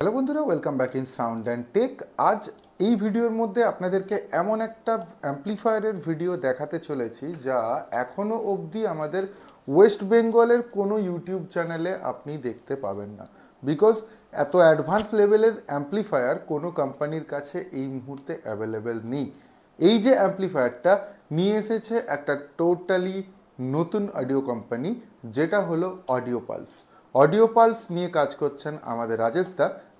Hello বন্ধুরা, welcome back in Sound and Tech. আজ এই ভিডিওর মধ্যে আপনাদেরকে এমন একটা অ্যাম্প্লিফায়ারের ভিডিও দেখাতে চলেছি যা এখনও অবধি আমাদের ওয়েস্ট বেঙ্গলের কোনো ইউটিউব চ্যানেলে আপনি দেখতে পাবেন না, বিকজ এত অ্যাডভান্স লেভেলের অ্যাম্প্লিফায়ার কোনো কোম্পানির কাছে এই মুহূর্তে অ্যাভেলেবেল নেই। এই যে অ্যাম্প্লিফায়ারটা নিয়ে এসেছে একটা টোটালি নতুন অডিও কোম্পানি, যেটা হলো অডিও পালস। অডিও পালস নিয়ে কাজ করছেন আমাদের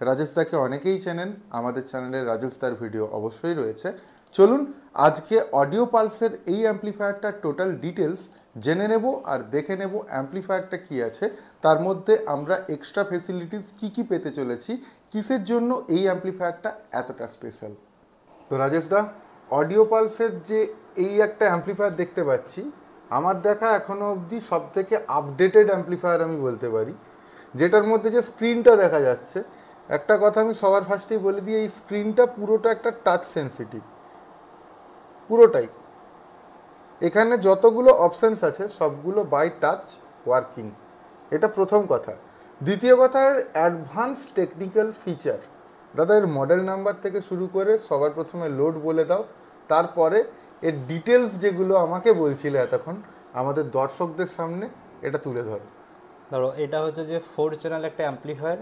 রাজেশদাকে অনেকেই চেনেন, আমাদের চ্যানেলে রাজেশদার ভিডিও অবশ্যই রয়েছে। চলুন আজকে অডিও পালসের এই অ্যাম্প্লিফায়ারটার টোটাল ডিটেলস জেনে নেব আর দেখে নেব অ্যাম্প্লিফায়ারটা কী আছে, তার মধ্যে আমরা এক্সট্রা ফেসিলিটিস কী পেতে চলেছি, কিসের জন্য এই অ্যাম্প্লিফায়ারটা এতটা স্পেশাল। তো রাজেশদা, অডিও পালসের যে এই একটা অ্যাম্প্লিফায়ার দেখতে পাচ্ছি, আমার দেখা এখনও অবধি সবথেকে আপডেটেড অ্যাম্প্লিফায়ার আমি বলতে পারি, যেটার মধ্যে যে স্ক্রিনটা দেখা যাচ্ছে, একটা কথা আমি সবার ফার্স্টেই বলে দিই, এই স্ক্রিনটা পুরোটা একটা টাচ সেন্সিটিভ, পুরোটাই। এখানে যতগুলো অপশানস আছে সবগুলো বাই টাচ ওয়ার্কিং, এটা প্রথম কথা। দ্বিতীয় কথা, অ্যাডভান্স টেকনিক্যাল ফিচার। দাদা, এর মডেল নাম্বার থেকে শুরু করে সবার প্রথমে লোড বলে দাও, তারপরে এর ডিটেলস যেগুলো আমাকে বলছিলে এতক্ষণ আমাদের দর্শকদের সামনে এটা তুলে ধরো। ধরো, এটা হচ্ছে যে 4 চ্যানেল একটা অ্যাম্প্লিফায়ার।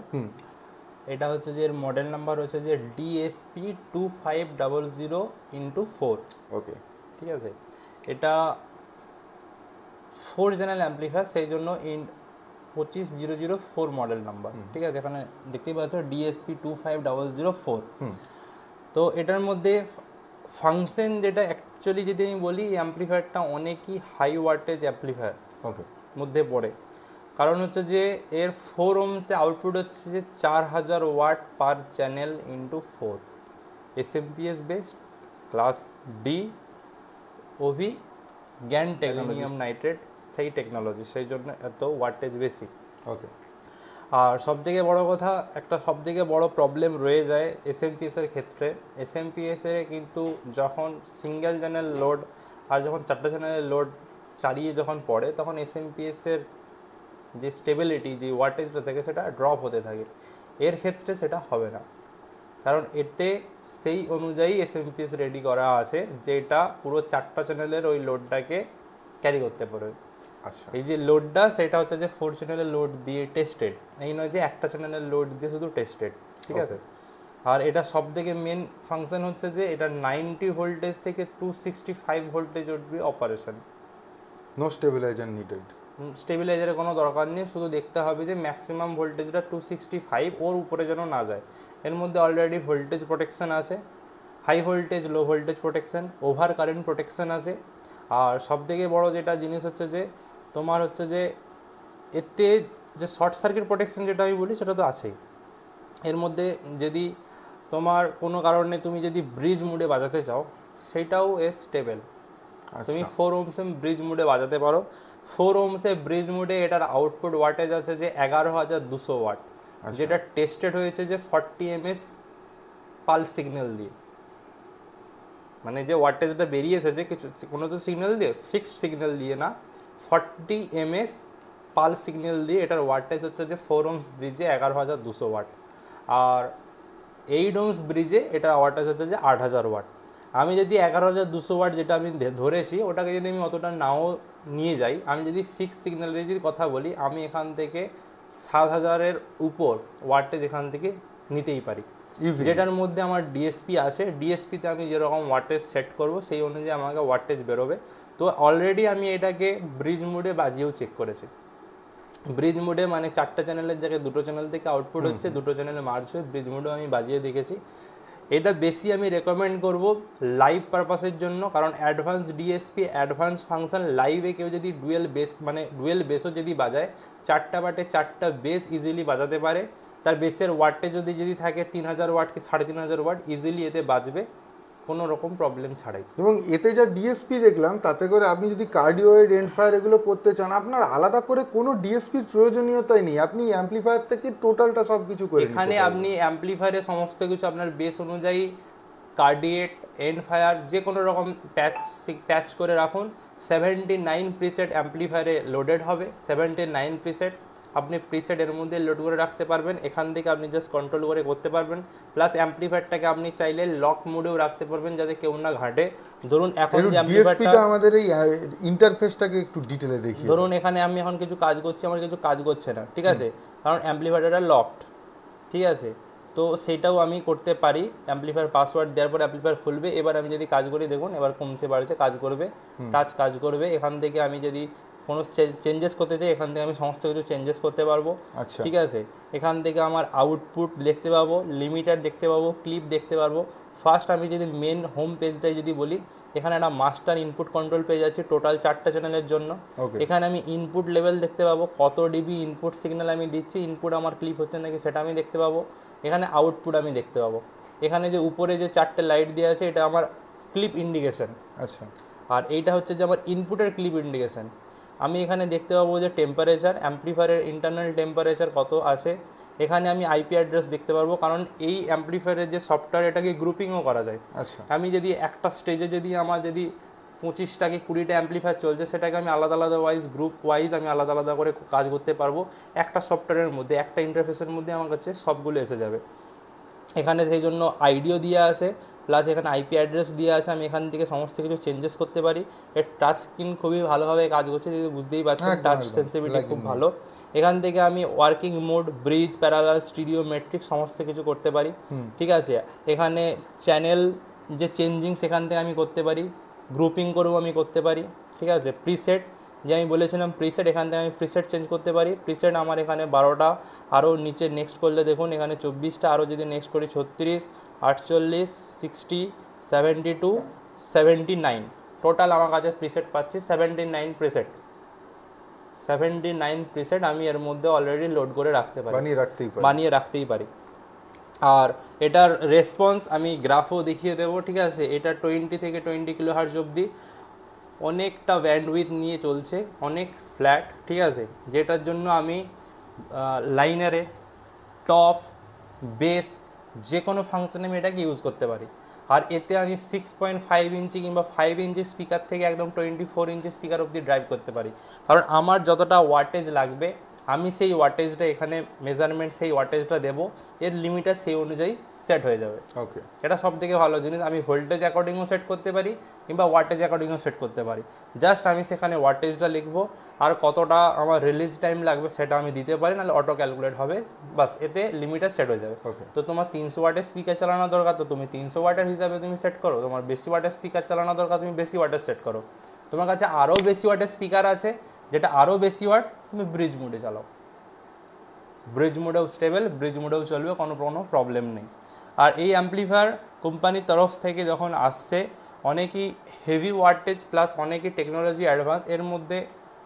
এটা হচ্ছে যে এর মডেল নাম্বার হচ্ছে যে DSP2500x4। ওকে, ঠিক আছে, এটা 4 চ্যানেল অ্যাম্প্লিফায়ার, সেই জন্য 25004 মডেল নাম্বার। ঠিক আছে, এখানে দেখতেই পাচ্ছ DSP25004। তো এটার মধ্যে ফাংশন যেটা অ্যাকচুয়ালি যদি আমি বলি, এই অ্যাম্প্লিফায়ারটা অনেকই হাই ওয়াটেজ অ্যাম্প্লিফায়ার মধ্যে পড়ে। কারণ হচ্ছে যে এর 4 ohms আউটপুট হচ্ছে যে 4000 watt per channel into 4, SMPS based, class D ওভি গ্যান টেকনোলজিয়াম নাইট্রেট, সেই টেকনোলজি, সেই জন্য এত ওয়াটেজ বেশি। ওকে। আর সবথেকে বড় কথা, একটা সবথেকে বড় প্রবলেম রয়ে যায় SMPS-এর ক্ষেত্রে। SMPS-এ কিন্তু যখন সিঙ্গেল চ্যানেল লোড আর যখন 4টে চ্যানেলের লোড চালিয়ে যখন পড়ে, তখন SMPS-এর যে স্টেবিলিটি, যে ওয়াটেজটা থাকে, সেটা ড্রপ হতে থাকে। এর ক্ষেত্রে সেটা হবে না, কারণ এতে সেই অনুযায়ী SMPS রেডি করা আছে, যেটা পুরো 4টা চ্যানেলের ওই লোডটাকে ক্যারি করতে পারে। আচ্ছা, এই যে লোডটা, সেটা হচ্ছে যে 4 চ্যানেলের লোড দিয়ে টেস্টেড, এই নয় যে একটা চ্যানেলের লোড দিয়ে শুধু টেস্টেড। ঠিক আছে, আর এটা সব থেকে মেন ফাংশন হচ্ছে যে এটা 90 ভোল্টেজ থেকে 265 ভোল্টেজ অবধি অপারেশন। No stabiliser needed. স্টেবিলাইজারের কোনো দরকার নেই, শুধু দেখতে হবে যে ম্যাক্সিমাম ভোল্টেজটা 265, ওর উপরে যেন না যায়। এর মধ্যে অলরেডি ভোল্টেজ প্রোটেকশন আছে, high voltage low voltage protection, over current protection আছে। আর সবথেকে বড় যেটা জিনিস হচ্ছে যে তোমার হচ্ছে যে এতে যে শর্ট সার্কিট প্রোটেকশন যেটা আমি বলি, সেটা তো আছেই। এর মধ্যে যদি তোমার কোনো কারণে তুমি যদি ব্রিজ মুডে বাজাতে চাও, সেটাও স্টেবল। তুমি 4 ohms ব্রিজ মুডে বাজাতে পারো। 4 ohms ব্রিজ মুডে এটার আউটপুট ওয়াটেজ আছে যে 11200 ওয়াট, যেটা টেস্টেড হয়েছে যে 40 ms পালস সিগন্যাল দিয়ে। মানে যে ওয়াটেজটা বেরিয়ে এসেছে কিছু কোনো তো সিগন্যাল দিয়ে, ফিক্সড সিগন্যাল দিয়ে না, 40 ms পালস সিগন্যাল দিয়ে এটার ওয়াটেজ হচ্ছে যে 4 ohms ব্রিজে 11200 ওয়াট, আর 8 ohms ব্রিজে এটার ওয়াটেজ হচ্ছে যে 8000 ওয়াট। আমি যদি 11200 ওয়াট যেটা আমি ধরেছি, ওটাকে যদি আমি অতটা নাও নিয়ে যাই, আমি যদি ফিক্সড সিগন্যালের যদি কথা বলি, আমি এখান থেকে 7000-এর উপর ওয়াটেজ এখান থেকে নিতেই পারি, যেটার মধ্যে আমার ডিএসপি আছে। ডিএসপিতে আমি যেরকম ওয়াটেজ সেট করব, সেই অনুযায়ী আমাকে ওয়াটেজ বেরোবে। তো অলরেডি আমি এটাকে ব্রিজ মোডে বাজিয়েও চেক করেছি। ব্রিজ মোডে মানে 4টে চ্যানেলের জায়গায় 2টো চ্যানেল থেকে আউটপুট হচ্ছে, 2টো চ্যানেলে মার্জ হয়ে ব্রিজ মোডেও আমি বাজিয়ে দেখেছি। এটা বেশি আমি রেকমেন্ড করব লাইভ পারপাসের জন্য, কারণ অ্যাডভান্স ডিএসপি, অ্যাডভান্স ফাংশন, লাইভে কেউ যদি ডুয়েল বেস মানে ডুয়েল বেসও যদি বাজায়, 4টা বাটে 4টা বেস ইজিলি বাজাতে পারে। তার বেসের ওয়াটে যদি থাকে 3000 ওয়াট কি 3500 ওয়াট, ইজিলি এতে বাজবে কোনো রকম প্রবলেম ছাড়াই। এবং এতে যা ডিএসপি দেখলাম, তাতে করে আপনি যদি কার্ডিওয়েড, এন্ডফায়ার এগুলো করতে চান, আপনার আলাদা করে কোনো ডিএসপির প্রয়োজনীয়তাই নেই। আপনি অ্যাম্প্লিফায়ার থেকে টোটালটা সব কিছু করে এখানে আপনি অ্যাম্প্লিফায়ারে সমস্ত কিছু আপনার বেস অনুযায়ী কার্ডিয়েট, এন্ডফায়ার যে কোনো রকম প্যাচ করে রাখুন। 79 প্রিসেট অ্যাম্প্লিফায়ারে লোডেড হবে, 79 প্রিসেট। আপনি প্রিসেট এর মধ্যে লোড করে রাখতে পারবেন, এখান থেকে আপনি জাস্ট কন্ট্রোল করে করতে পারবেন। প্লাস অ্যাম্পলিফায়ারটাকে আপনি চাইলে লক মোডেও রাখতে পারবেন যাতে কেউ না ঘাটে। ধরুন এখন যে ডিএসপিটা আমাদের এই ইন্টারফেসটাকে একটু ডিটেইলে দেখি। ধরুন এখানে আমি এখন কিছু কাজ করছি, আমার কিছু কাজ করছে না, ঠিক আছে, কারণ অ্যাম্পলিফায়ারটা লকড, ঠিক আছে। তো সেটাও আমি করতে পারি, অ্যাম্পলিফায়ার পাসওয়ার্ড দেওয়ার পর অ্যাম্পলিফায়ার খুলবে। এবার আমি যদি কাজ করি দেখুন এবার কমছে বাড়ছে, কাজ করবে, টাচ কাজ করবে। এখান থেকে আমি যদি কোনো চেঞ্জেস করতে চাই এখান থেকে আমি সমস্ত কিছু চেঞ্জেস করতে পারবো, ঠিক আছে। এখান থেকে আমার আউটপুট দেখতে পাবো, লিমিটার দেখতে পাবো, ক্লিপ দেখতে পারবো। ফার্স্ট আমি যদি মেন হোম পেজটাই যদি বলি, এখানে একটা মাস্টার ইনপুট কন্ট্রোল পেজ আছে টোটাল 4টা চ্যানেলের জন্য। এখানে আমি ইনপুট লেভেল দেখতে পাবো, কত ডিবি ইনপুট সিগন্যাল আমি দিচ্ছি, ইনপুট আমার ক্লিপ হচ্ছে নাকি সেটা আমি দেখতে পাবো। এখানে আউটপুট আমি দেখতে পাবো। এখানে যে উপরে যে 4টে লাইট দেওয়া আছে এটা আমার ক্লিপ ইন্ডিকেশন, আচ্ছা। আর এইটা হচ্ছে যে আমার ইনপুটের ক্লিপ ইন্ডিকেশন। আমি এখানে দেখতে পাবো যে টেম্পারেচার, অ্যাম্পলিফায়ারের ইন্টারনাল টেম্পারেচার কত আছে। এখানে আমি আইপি অ্যাড্রেস দেখতে পারবো, কারণ এই অ্যাম্পলিফায়ারের যে সফটওয়্যার এটাকে গ্রুপিংও করা যায়, আচ্ছা। আমি যদি একটা স্টেজে যদি আমার যদি 25টা কি 20টা অ্যাম্পলিফায়ার চলছে সেটাকে আমি আলাদা আলাদা গ্রুপ ওয়াইজ আমি আলাদা আলাদা করে কাজ করতে পারবো। একটা সফটওয়্যারের মধ্যে একটা ইন্টারফেসের মধ্যে আমার কাছে সবগুলো এসে যাবে। এখানে সেই জন্য আইডিও দেওয়া আছে, প্লাস এখানে আইপি অ্যাড্রেস দেওয়া আছে। আমি এখান থেকে সমস্ত কিছু চেঞ্জেস করতে পারি। এর টাচ স্ক্রিন খুবই ভালোভাবে কাজ করছে, যদি বুঝতেই পারছেন টাচ সেন্সিটিভিটি খুব ভালো। এখান থেকে আমি working mode, bridge, parallel, stereo, metric সমস্ত কিছু করতে পারি, ঠিক আছে। এখানে চ্যানেল যে চেঞ্জিং সেখান থেকে আমি করতে পারি, গ্রুপিং করেও আমি করতে পারি, ঠিক আছে। প্রিসেট যে আমি বলেছিলাম প্রিসেট, এখান থেকে আমি প্রিসেট চেঞ্জ করতে পারি। প্রিসেট আমার এখানে 12টা, আরও নিচে নেক্সট করলে দেখুন এখানে 24টা, আরও যদি নেক্সট করি 36, 48, 60, 72, 79 টোটাল আমার কাছে প্রিসেট পাচ্ছি। 79 প্রিসেট আমি এর মধ্যে অলরেডি লোড করে রাখতে পারি, বানিয়ে রাখতেই পারি। আর এটার রেসপন্স আমি গ্রাফও দেখিয়ে দেবো, ঠিক আছে। এটা 20 থেকে 20 কিলোহার্জ অবধি অনেকটা ব্যান্ডউইথ নিয়ে চলছে, অনেক ফ্ল্যাট, ঠিক আছে। যেটার জন্য আমি লাইনারে, টপ, বেস যে কোনো ফাংশনে আমি এটাকে ইউজ করতে পারি। আর এতে আমি 6.5 ইঞ্চি কিংবা 5 ইঞ্চি স্পিকার থেকে একদম 24 ইঞ্চি স্পিকার অবধি ড্রাইভ করতে পারি, কারণ আমার যতটা ওয়াটেজ লাগবে আমি সেই ওয়াটেজটা এখানে মেজারমেন্ট সেই ওয়াটেজটা দেবো, এর লিমিটার সেই অনুযায়ী সেট হয়ে যাবে। ওকে, এটা সব থেকে ভালো জিনিস। আমি ভোল্টেজ অ্যাকর্ডিংও সেট করতে পারি কিংবা ওয়াটেজ অ্যাকর্ডিংও সেট করতে পারি। জাস্ট আমি সেখানে ওয়াটেজটা লিখবো আর কতটা আমার রিলিজ টাইম লাগবে সেটা আমি দিতে পারি, নাহলে অটো ক্যালকুলেট হবে, বাস এতে লিমিটার সেট হয়ে যাবে। তো তোমার 300 ওয়াটের স্পিকার চালানো দরকার তো তুমি 300 ওয়াটের হিসাবে তুমি সেট করো, তোমার বেশি ওয়াটের স্পিকার চালানো দরকার তুমি বেশি ওয়াটের সেট করো। তোমার কাছে আরও বেশি ওয়াটের স্পিকার আছে যেটা আরও বেশি ওয়াট, তুমি ব্রিজ মোডে চালাও, ব্রিজ মোডেও স্টেবল, ব্রিজ মোডেও চলবে, কোনো প্রবলেম নেই। আর এই অ্যাম্পলিফায়ার কোম্পানির তরফ থেকে যখন আসছে অনেকই হেভি ওয়াটেজ প্লাস অনেকই টেকনোলজি অ্যাডভান্স, এর মধ্যে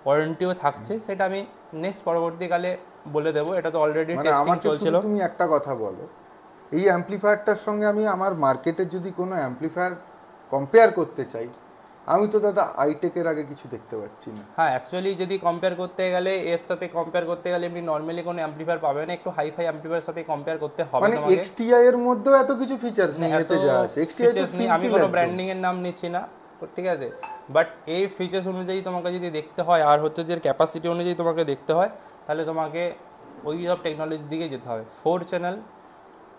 ওয়ারেন্টিও থাকছে, সেটা আমি নেক্সট পরবর্তীকালে বলে দেবো। এটা তো অলরেডি টেস্টিং চলছিল। তুমি একটা কথা বলো, এই অ্যাম্পলিফায়ারটার সঙ্গে আমি আমার মার্কেটে যদি কোনো অ্যাম্পলিফায়ার কম্পেয়ার করতে চাই, আমি তো দাদা আইটেকের আগে কিছু দেখতে পাচ্ছি না। হ্যাঁ, অ্যাকচুয়ালি যদি কম্পেয়ার করতে গেলে এর সাথে কম্পেয়ার করতে গেলে এমনি নরমালি কোনো অ্যাম্পলিফায়ার পাবে না, একটু হাই অ্যাম্পলিফায়ারের সাথে কম্পেয়ার করতে হবে মানে এক্সটিআই এর মধ্যেও এত কিছু ফিচারস নেই, এতে যা আছে এক্সটিআই তো সিম্পল, আমি কোনো ব্র্যান্ডিং এর নাম নিচ্ছি না, ঠিক আছে। বাট এই ফিচার্স অনুযায়ী তোমাকে যদি দেখতে হয় আর হচ্ছে যে ক্যাপাসিটি অনুযায়ী তোমাকে দেখতে হয়, তাহলে তোমাকে ওই সব টেকনোলজির দিকে যেতে হবে। 4 চ্যানেল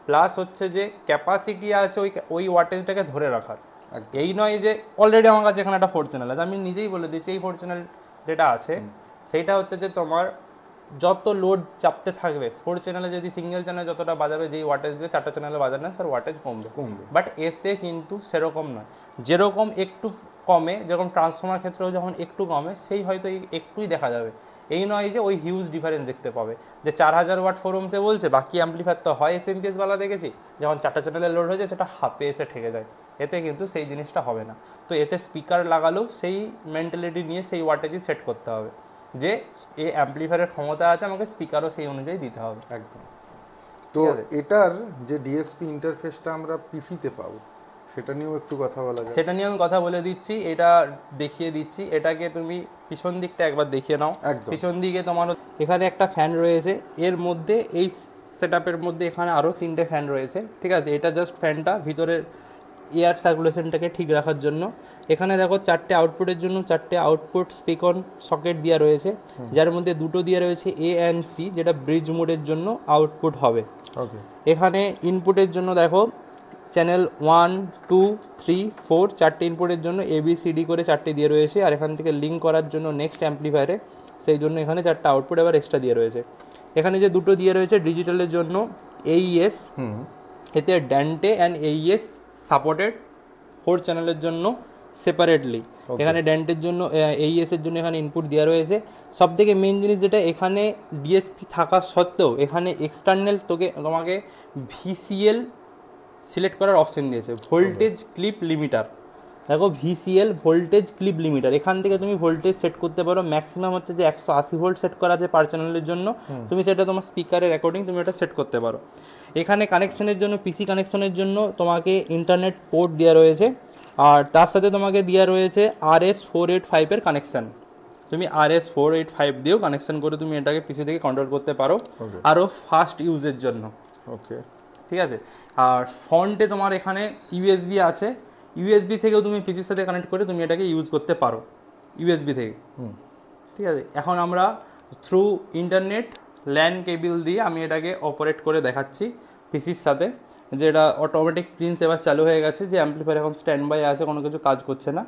প্লাস হচ্ছে যে ক্যাপাসিটি আছে ওই ওয়াটেজটাকে ধরে রাখার, এই নয় যে অলরেডি আমার কাছে এখানে একটা 4 চ্যানেল আছে। আমি নিজেই বলে দিচ্ছি এই 4 চ্যানেল যেটা আছে সেইটা হচ্ছে যে তোমার যত লোড চাপতে থাকবে 4 চ্যানেলে যদি সিঙ্গেল চ্যানেল যতটা বাজাবে যেই ওয়াটেজ দিয়ে 4টা চ্যানেলে বাজাবে না স্যার, ওয়াটেজ কমবে। বাট এতে কিন্তু সেরকম নয়, যেরকম একটু কমে, যেরকম ট্রান্সফর্মার ক্ষেত্রেও যখন একটু কমে সেই হয়তো একটুই দেখা যাবে, এই নয় যে ওই হিউজ ডিফারেন্স দেখতে পাবে যে 4000 ওয়াট 4 ওহমসে বলছে, বাকি অ্যাম্পলিফায়ার তো হয় এসএমপিএস বালা দেখেছি যখন 4টা চ্যানেলে লোড হয়ে যায় সেটা হাফে এসে ঠেকে যায়, এতে কিন্তু সেই জিনিসটা হবে না। তো এতে স্পিকার লাগালেও সেই মেন্টালিটি নিয়ে সেই ওয়াটেজই সেট করতে হবে যে এই অ্যাম্পলিফায়ারের ক্ষমতা আছে, আমাকে স্পিকারও সেই অনুযায়ী দিতে হবে। একদম। তো এটার যে ডিএসপি ইন্টারফেসটা আমরা পিসিতে পাবো সেটা নিয়েও একটু কথা বলা যায়। সেটা নিয়ে আমি কথা বলে দিচ্ছি, এটা দেখিয়ে দিচ্ছি। এটাকে তুমি পিছন দিকটা একবার দেখিয়ে নাও। পিছন দিকে তোমার এখানে একটা ফ্যান রয়েছে, এর মধ্যে এই সেটআপের মধ্যে এখানে আরও 3টে ফ্যান রয়েছে, ঠিক আছে। এটা জাস্ট ফ্যানটা ভিতরের এয়ার সার্কুলেশনটাকে ঠিক রাখার জন্য। এখানে দেখো 4টে আউটপুটের জন্য 4টে আউটপুট স্পিক অন সকেট দেওয়া রয়েছে, যার মধ্যে 2টো দেওয়া রয়েছে এ অ্যান্ড সি, যেটা ব্রিজ মোডের জন্য আউটপুট হবে। ওকে, এখানে ইনপুটের জন্য দেখো চ্যানেল 1 2 3 4 4টে ইনপুটের জন্য ABCD করে 4টে দিয়ে রয়েছে, আর এখান থেকে লিঙ্ক করার জন্য নেক্সট অ্যাম্প্লিফায়ারে, সেই জন্য এখানে 4টা আউটপুট এবার এক্সট্রা দিয়ে রয়েছে। এখানে যে 2টো দিয়ে রয়েছে ডিজিটালের জন্য AES, এতে ড্যান্টে অ্যান্ড AES সাপোর্টেড 4 চ্যানেলের জন্য সেপারেটলি। এখানে ড্যান্টের জন্য AES এর জন্য এখানে ইনপুট দেওয়া রয়েছে। সব থেকে মেন জিনিস যেটা, এখানে DSP থাকা সত্ত্বেও এখানে এক্সটার্নাল তোমাকে VCL সিলেক্ট করার অপশন দিয়েছে, ভোল্টেজ ক্লিপ লিমিটার। দেখো VCL ভোল্টেজ ক্লিপ লিমিটার, এখান থেকে তুমি ভোল্টেজ সেট করতে পারো। ম্যাক্সিমাম হচ্ছে যে 180 ভোল্ট সেট করা আছে পার চ্যানেলের জন্য, তুমি সেটা তোমার স্পিকারের অ্যাকর্ডিং তুমি এটা সেট করতে পারো। এখানে কানেকশনের জন্য PC কানেকশনের জন্য তোমাকে ইন্টারনেট পোর্ট দেওয়া রয়েছে, আর তার সাথে তোমাকে দেওয়া রয়েছে RS485 এর কানেকশান। তুমি RS485 দিয়েও কানেকশন করে তুমি এটাকে PC থেকে কন্ট্রোল করতে পারো আরও ফাস্ট ইউজের জন্য। ওকে, ঠিক আছে। আর ফ্রন্টে তোমার এখানে USB আছে, USB থেকেও তুমি PCর সাথে কানেক্ট করে তুমি এটাকে ইউজ করতে পারো USB থেকে। ঠিক আছে, এখন আমরা থ্রু ইন্টারনেট ল্যান কেবল দিয়ে আমি এটাকে অপারেট করে দেখাচ্ছি PCর সাথে, যে এটা অটোমেটিক প্রিন্স এবার চালু হয়ে গেছে, যে অ্যাম্প্লিফায়ার এখন স্ট্যান্ড বাই আছে, কোনো কিছু কাজ করছে না।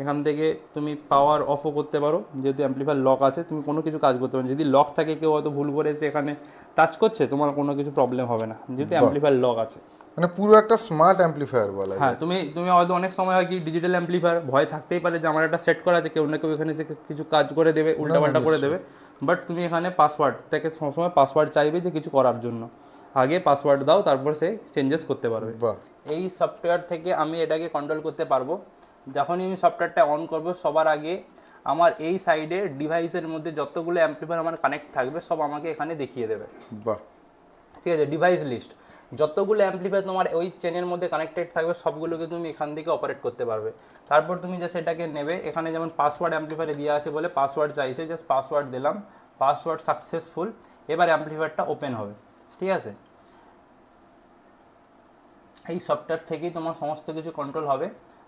এখান থেকে তুমি পাওয়ার অফও করতে পারো, যেহেতু অ্যাম্প্লিফায়ার লক আছে তুমি কোনো কিছু কাজ করতে পারো। যদি লক থাকে, কেউ হয়তো ভুল করে এসে এখানে টাচ করছে, তোমার কোনো কিছু প্রবলেম হবে না, যেহেতু অ্যাম্প্লিফায়ার লক আছে। মানে পুরো একটা স্মার্ট অ্যাম্প্লিফায়ার বলা যায়। হ্যাঁ, তুমি হয়তো অনেক সময় হয় কি ডিজিটাল অ্যাম্প্লিফায়ার ভয় থাকতেই পারে যে আমার একটা সেট করা আছে, কেউ না কেউ এখানে এসে কিছু কাজ করে দেবে, উল্টাপাল্টা করে দেবে। বাট তুমি এখানে পাসওয়ার্ড থেকে সবসময় পাসওয়ার্ড চাইবে যে কিছু করার জন্য, আগে পাসওয়ার্ড দাও, তারপর সে চেঞ্জেস করতে পারবে। এই সফটওয়্যার থেকে আমি এটাকে কন্ট্রোল করতে পারবো। যখনই আমি সফটওয়্যারটা অন করব, সবার আগে আমার এই সাইডে ডিভাইসের মধ্যে যতগুলো অ্যাম্প্লিফায়ার আমার কানেক্ট থাকবে সব আমাকে এখানে দেখিয়ে দেবে। বাহ, ঠিক আছে, ডিভাইস লিস্ট যতগুলো অ্যাম্প্লিফায়ার তোমার ওই চেনের মধ্যে কানেক্টেড থাকবে সবগুলোকে তুমি এখান থেকে অপারেট করতে পারবে। তারপর তুমি যে সেটাকে নেবে, এখানে যেমন পাসওয়ার্ড অ্যাম্প্লিফায়ারে দেওয়া আছে বলে পাসওয়ার্ড চাইছে, জাস্ট পাসওয়ার্ড দিলাম, পাসওয়ার্ড সাকসেসফুল। এবার অ্যাম্প্লিফায়ারটা ওপেন হবে। ঠিক আছে, এই সফটওয়্যার থেকেই তোমার সমস্ত কিছু কন্ট্রোল হবে।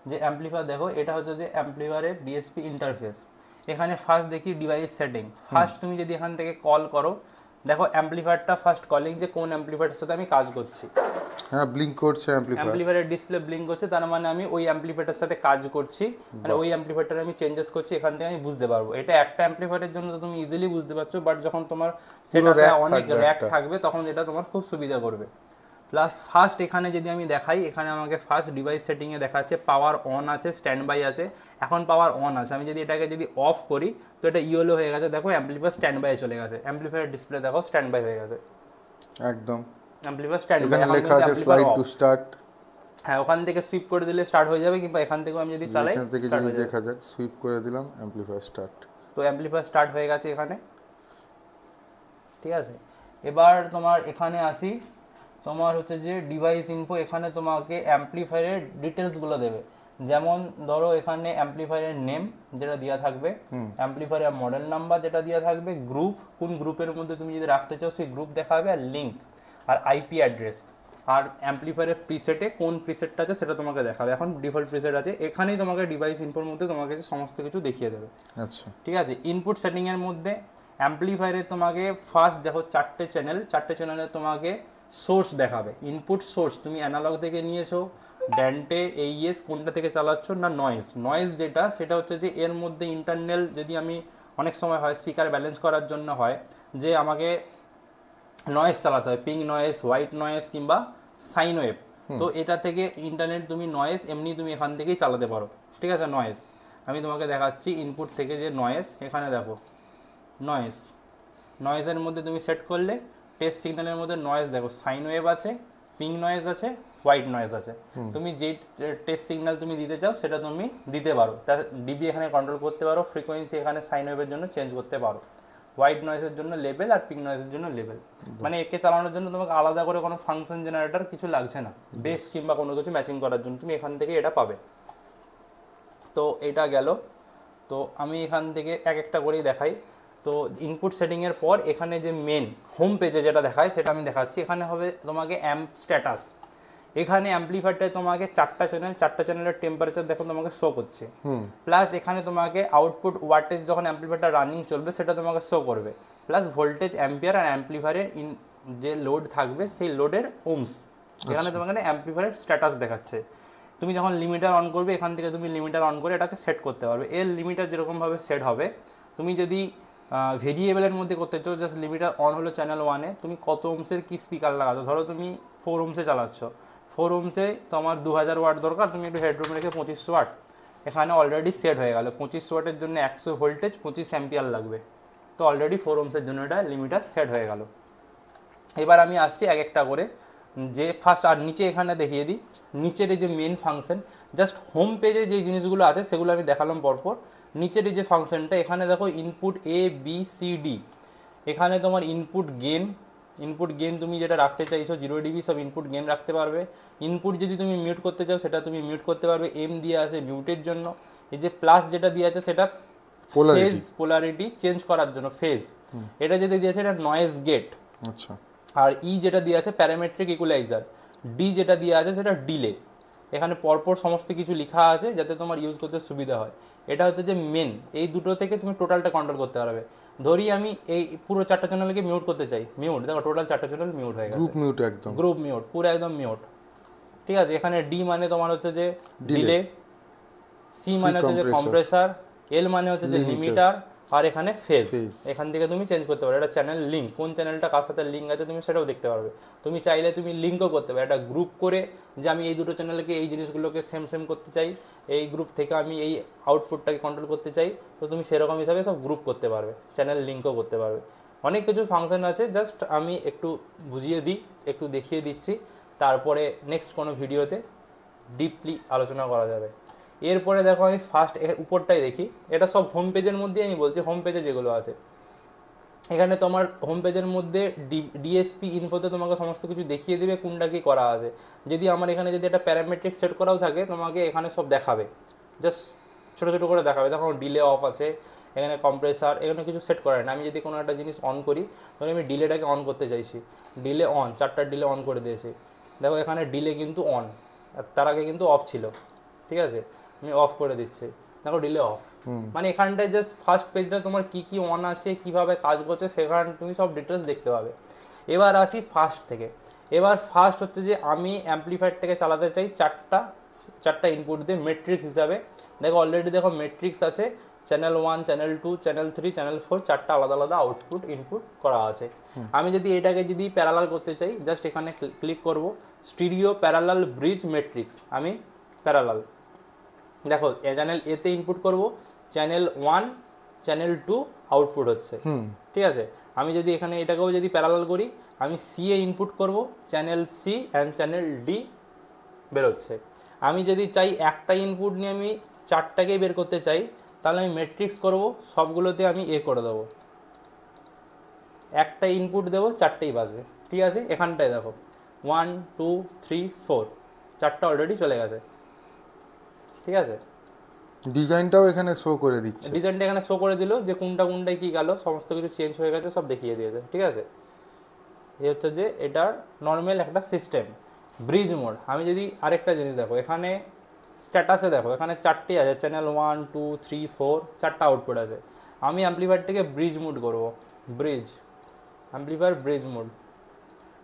যে অ্যাম্প্লিফায়ার দেখো, এটা হচ্ছে যে অ্যাম্প্লিফায়ারের DSP ইন্টারফেস। এখানে ফার্স্ট দেখি ডিভাইস সেটিং। ফার্স্ট তুমি যদি এখান থেকে কল করো, দেখো অ্যাম্প্লিফায়ারটা ফার্স্ট কলিং, যে কোন অ্যাম্প্লিফায়ারের সাথে আমি কাজ করছি। হ্যাঁ, ব্লিঙ্ক করছে অ্যাম্প্লিফায়ারের ডিসপ্লে ব্লিঙ্ক করছে, তার মানে আমি ওই অ্যাম্প্লিফায়ারের সাথে কাজ করছি, মানে ওই অ্যাম্প্লিফায়ারটা আমি চেঞ্জেস করছি। এখান থেকে আমি বুঝতে পারবো। এটা একটা অ্যাম্প্লিফায়ারের জন্য তো তুমি ইজিলি বুঝতে পারছো, বাট যখন তোমার সেটআপে অনেক র্যাক থাকবে তখন এটা তোমার খুব সুবিধা করবে। প্লাস ফার্স্ট এখানে যদি আমি দেখাই, এখানে আমাকে ফার্স্ট ডিভাইস সেটিংয়ে দেখাচ্ছে পাওয়ার অন আছে, স্ট্যান্ড বাই আছে। এখন পাওয়ার অন আছে, আমি যদি এটাকে যদি অফ করি তো এটা ইয়েলো হয়ে গেছে। দেখো অ্যাম্প্লিফায়ার স্ট্যান্ড বাই চলে গেছে, অ্যাম্প্লিফায়ার ডিসপ্লে দেখো স্ট্যান্ড বাই হয়ে গেছে একদম। অ্যাম্প্লিফায়ার স্ট্যান্ড বাই, এখানে লেখা আছে স্লাইড টু স্টার্ট। হ্যাঁ, ওখান থেকে সুইপ করে দিলে স্টার্ট হয়ে যাবে, কিংবা এখান থেকেও আমি যদি চালাই, এখান থেকে যদি দেখা যাক, সুইপ করে দিলাম, অ্যাম্প্লিফায়ার স্টার্ট। তো অ্যাম্প্লিফায়ার স্টার্ট হয়ে গেছে এখানে। ঠিক আছে, এবার তোমার এখানে আসি, তোমার হচ্ছে যে ডিভাইস ইনফো। এখানে তোমাকে অ্যাম্প্লিফায়ারের ডিটেলসগুলো দেবে। যেমন ধরো এখানে অ্যাম্প্লিফায়ারের নেম যেটা দেওয়া থাকবে, অ্যাম্প্লিফায়ারের মডেল নাম্বার যেটা দেওয়া থাকবে, গ্রুপ কোন গ্রুপের মধ্যে তুমি যদি রাখতে চাও সেই গ্রুপ দেখাবে, আর লিঙ্ক, আর IP অ্যাড্রেস, আর অ্যাম্প্লিফায়ারের প্রিসেটে কোন প্রিসেটটা আছে সেটা তোমাকে দেখাবে। এখন ডিফল্ট প্রিসেট আছে, এখানেই তোমাকে ডিভাইস ইনফোর মধ্যে তোমাকে সমস্ত কিছু দেখিয়ে দেবে। আচ্ছা, ঠিক আছে। ইনপুট সেটিংয়ের মধ্যে অ্যাম্প্লিফায়ারে তোমাকে ফার্স্ট দেখো 4টে চ্যানেল, 4টে চ্যানেলে তোমাকে সোর্স দেখাবে। ইনপুট সোর্স তুমি অ্যানালগ থেকে নিয়েছো, ড্যান্টে AES কোনটা থেকে চালাচ্ছ না নয়েজ যেটা, সেটা হচ্ছে যে এর মধ্যে ইন্টারনাল, যদি আমি অনেক সময় হয় স্পিকার ব্যালেন্স করার জন্য হয় যে আমাকে নয়েজ চালাতে হয়, পিঙ্ক নয়েজ, হোয়াইট নয়েজ কিংবা সাইন ওয়েভ। তো এটা থেকে ইন্টারনেট তুমি নয়েজ এমনি তুমি এখান থেকেই চালাতে পারো। ঠিক আছে, নয়েজ আমি তোমাকে দেখাচ্ছি ইনপুট থেকে যে নয়েজ, এখানে দেখো নয়েজের মধ্যে তুমি সেট করলে টেস্ট সিগন্যালের মধ্যে নয়েজ দেখো, সাইন ওয়েভ আছে, পিঙ্ক নয়েজ আছে, হোয়াইট নয়েজ আছে। তুমি যে টেস্ট সিগন্যাল তুমি দিতে চাও সেটা তুমি দিতে পারো, তার ডিবি এখানে কন্ট্রোল করতে পারো, ফ্রিকোয়েন্সি এখানে সাইন ওয়েভের জন্য চেঞ্জ করতে পারো, হোয়াইট নয়েজের জন্য লেভেল, আর পিঙ্ক নয়েজের জন্য লেভেল। মানে একে চালানোর জন্য তোমাকে আলাদা করে কোনো ফাংশন জেনারেটর কিছু লাগছে না, বেস কিংবা কোনো কিছু ম্যাচিং করার জন্য তুমি এখান থেকে এটা পাবে। তো এটা গেল। তো আমি এখান থেকে এক একটা করেই দেখাই। তো ইনপুট সেটিংয়ের পর এখানে যে মেন হোম পেজে যেটা দেখায় সেটা আমি দেখাচ্ছি। এখানে হবে তোমাকে অ্যাম্প স্ট্যাটাস। এখানে অ্যাম্পলিফায়ারটা তোমাকে চারটা চ্যানেলের টেম্পারেচার দেখো তোমাকে শো করছে, প্লাস এখানে তোমাকে আউটপুট ওয়াটেজ যখন অ্যাম্পলিফায়ারটা রানিং চলবে সেটা তোমাকে শো করবে, প্লাস ভোল্টেজ অ্যাম্পিয়ার আর অ্যাম্পলিফায়ারের যে লোড থাকবে সেই লোডের ওমস এখানে তোমাকে অ্যাম্পলিফায়ারের স্ট্যাটাস দেখাচ্ছে। তুমি যখন লিমিটার অন করবে এখান থেকে তুমি লিমিটার অন করে এটাকে সেট করতে পারবে। এর লিমিটার যেরকমভাবে সেট হবে, তুমি যদি ভেরিয়েবলের মধ্যে করতে চাও, জাস্ট লিমিটার অন হলো চ্যানেল 1-এ, তুমি কত ওমসের কি স্পিকার লাগাচ্ছ, ধরো তুমি 4 ওমসে চালাচ্ছ, 4 ওমসে তোমার 2000 ওয়াট দরকার, তুমি একটু হেডরুম রেখে 2500 ওয়াট, এখানে অলরেডি সেট হয়ে গেল 2500 ওয়াটের জন্য 100 ভোল্টেজ 25 অ্যাম্পিয়ার লাগবে, তো অলরেডি 4 ওমসের জন্য এটা লিমিটার সেট হয়ে গেল। এবার আমি আসছি এক একটা করে, যে ফার্স্ট আর নিচে এখানে দেখিয়ে দিই নিচের এই যে মেন ফাংশন, জাস্ট হোম পেজে যে জিনিসগুলো আছে সেগুলো আমি দেখালাম পরপর। নিচের এই যে ফাংশনটা এখানে দেখো input A B C D, এখানে তোমার ইনপুট গেন তুমি যেটা রাখতে চাইছো 0 dB সব ইনপুট গেন রাখতে পারবে। ইনপুট যদি তুমি মিউট করতে চাও সেটা তুমি মিউট করতে পারবে, এম দিয়ে আছে মিউটের জন্য, এই যে প্লাস যেটা দিয়ে আছে সেটা ফেজ পোলারিটি চেঞ্জ করার জন্য ফেজ, এটা যেটা দিয়ে আছে এটা নয়েজ গেট, আচ্ছা, আর ই যেটা দিয়ে আছে প্যারামেট্রিক ইকুয়ালাইজার, ডি যেটা দিয়ে আছে সেটা ডিলে। এখানে পরপর সমস্ত কিছু লেখা আছে যাতে তোমার ইউজ করতে সুবিধা হয়। এটা হচ্ছে যে মেন, এই দুটো থেকে তুমি টোটালটা কন্ট্রোল করতে পারবে। ধরি আমি এই পুরো 4টা চ্যানেলকে মিউট করতে চাই, মিউট, দেখো টোটাল 4টা চ্যানেল মিউট হয়ে গেছে, গ্রুপ মিউট, একদম গ্রুপ মিউট, পুরো একদম মিউট, ঠিক আছে। এখানে ডি মানে তোমার হচ্ছে যে ডিলে, সি মানে হচ্ছে যে কম্প্রেসার, এল মানে হচ্ছে যে লিমিটার, আর এখানে ফেজ, এখান থেকে তুমি চেঞ্জ করতে পারো। এটা চ্যানেল লিঙ্ক, কোন চ্যানেলটা কার সাথে লিঙ্ক আছে তুমি সেটাও দেখতে পারবে। তুমি চাইলে তুমি লিঙ্কও করতে পারবে, একটা গ্রুপ করে যে আমি এই দুটো চ্যানেলকে এই জিনিসগুলোকে সেম করতে চাই, এই গ্রুপ থেকে আমি এই আউটপুটটাকে কন্ট্রোল করতে চাই, তো তুমি সেরকম হিসাবে সব গ্রুপ করতে পারবে, চ্যানেল লিঙ্কও করতে পারবে। অনেক কিছু ফাংশন আছে, জাস্ট আমি একটু বুঝিয়ে দিই, একটু দেখিয়ে দিচ্ছি, তারপরে নেক্সট কোনো ভিডিওতে ডিপলি আলোচনা করা যাবে। এরপরে দেখো আমি ফার্স্ট উপরটাই দেখি, এটা সব হোম পেজের মধ্যে আমি বলছি, হোম পেজে যেগুলো আছে এখানে তোমার হোম পেজের মধ্যে ডিএসপি ইনফোতে তোমাকে সমস্ত কিছু দেখিয়ে দেবে কোনটা কি করা আছে। যদি আমার এখানে যদি একটা প্যারামেট্রিক সেট করাও থাকে তোমাকে এখানে সব দেখাবে, জাস্ট ছোটো ছোটো করে দেখাবে। দেখো ডিলে অফ আছে, এখানে কম্প্রেসার, এখানে কিছু সেট করে না। আমি যদি কোনো একটা জিনিস অন করি, তখন আমি ডিলেটাকে অন করতে চাইছি, ডিলে অন, 4টা ডিলে অন করে দিয়েছি। দেখো এখানে ডিলে কিন্তু অন, আর তার আগে কিন্তু অফ ছিল, ঠিক আছে, আমি অফ করে দিচ্ছি, দেখো ডিলে অফ। মানে এখানটায় জাস্ট ফার্স্ট পেজটা তোমার কি কি অন আছে, কিভাবে কাজ করছে, সেখানে তুমি সব ডিটেলস দেখতে পাবে। এবার আসি ফার্স্ট থেকে। এবার ফার্স্ট হচ্ছে যে আমি অ্যাম্পলিফায়ারটাকে চালাতে চাই চারটা ইনপুট দিয়ে ম্যাট্রিক্স হিসাবে। দেখো অলরেডি দেখো ম্যাট্রিক্স আছে, চ্যানেল 1, চ্যানেল 2, চ্যানেল 3, চ্যানেল 4, 4টা আলাদা আলাদা আউটপুট ইনপুট করা আছে। আমি যদি এটাকে যদি প্যারালাল করতে চাই, জাস্ট এখানে ক্লিক করব, স্টিরিও প্যারালাল ব্রিজ ম্যাট্রিক্স, আমি প্যারালাল, দেখো চ্যানেল এতে ইনপুট করব, চ্যানেল 1, চ্যানেল 2 আউটপুট হচ্ছে, ঠিক আছে। আমি যদি এখানে এটাকেও যদি প্যারালাল করি, আমি সি এ ইনপুট করব, channel C and channel D বেরোচ্ছে। আমি যদি চাই একটা ইনপুট নিয়ে আমি 4টাকেই বের করতে চাই, তাহলে আমি ম্যাট্রিক্স করব, সবগুলোতে আমি এ করে দেবো, একটা ইনপুট দেবো 4টেই বাজবে, ঠিক আছে। এখানটায় দেখো 1, 2, 3, 4, 4টা অলরেডি চলে গেছে, ঠিক আছে। ডিজাইনটাও এখানে শো করে দিচ্ছে, ডিজাইনটা এখানে শো করে দিল যে কোনটায় কি গেল, সমস্ত কিছু চেঞ্জ হয়ে গেছে, সব দেখিয়ে দিয়েছে, ঠিক আছে। এই হচ্ছে যে এটার নর্মাল একটা সিস্টেম। ব্রিজ মোড, আমি যদি আরেকটা জিনিস দেখো, এখানে স্ট্যাটাসে দেখো এখানে 4টি আছে, চ্যানেল 1, 2, 3, 4, 4টা আউটপুট আছে। আমি অ্যাম্পলিফায়ারটাকে ব্রিজ মোড করব, ব্রিজ অ্যাম্পলিফায়ার ব্রিজ মোড,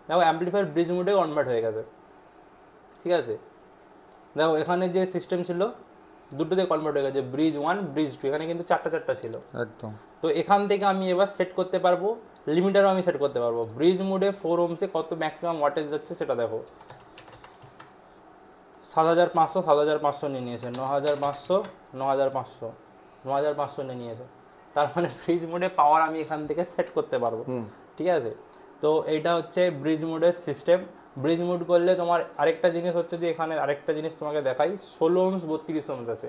দেখো অ্যাম্পলিফায়ার ব্রিজ মোডে কনভার্ট হয়ে গেছে, ঠিক আছে। দেখো এখানে যে সিস্টেম ছিল দুটোতে কনভার্ট হয়ে গেছে, ব্রিজ 1, ব্রিজ 2, এখানে কিন্তু 4টা ছিল একদম। তো এখান থেকে আমি এবার সেট করতে পারবো, লিমিটারও আমি সেট করতে পারবো। ব্রিজ মোডে 4 ওমসে কত ম্যাক্সিমাম ওয়াটেজ যাচ্ছে সেটা দেখো, 7500, 7500 নিয়ে নিয়েছে, 9500, 9500, 9500 নিয়ে নিয়েছে। তার মানে ব্রিজ মোডে পাওয়ার আমি এখান থেকে সেট করতে পারবো, ঠিক আছে। তো এইটা হচ্ছে ব্রিজ মোডের সিস্টেম। ব্রিজ মোড করলে তোমার আরেকটা জিনিস হচ্ছে যে এখানে আরেকটা জিনিস তোমাকে দেখাই, 16 ওমস 32 ওমস আছে।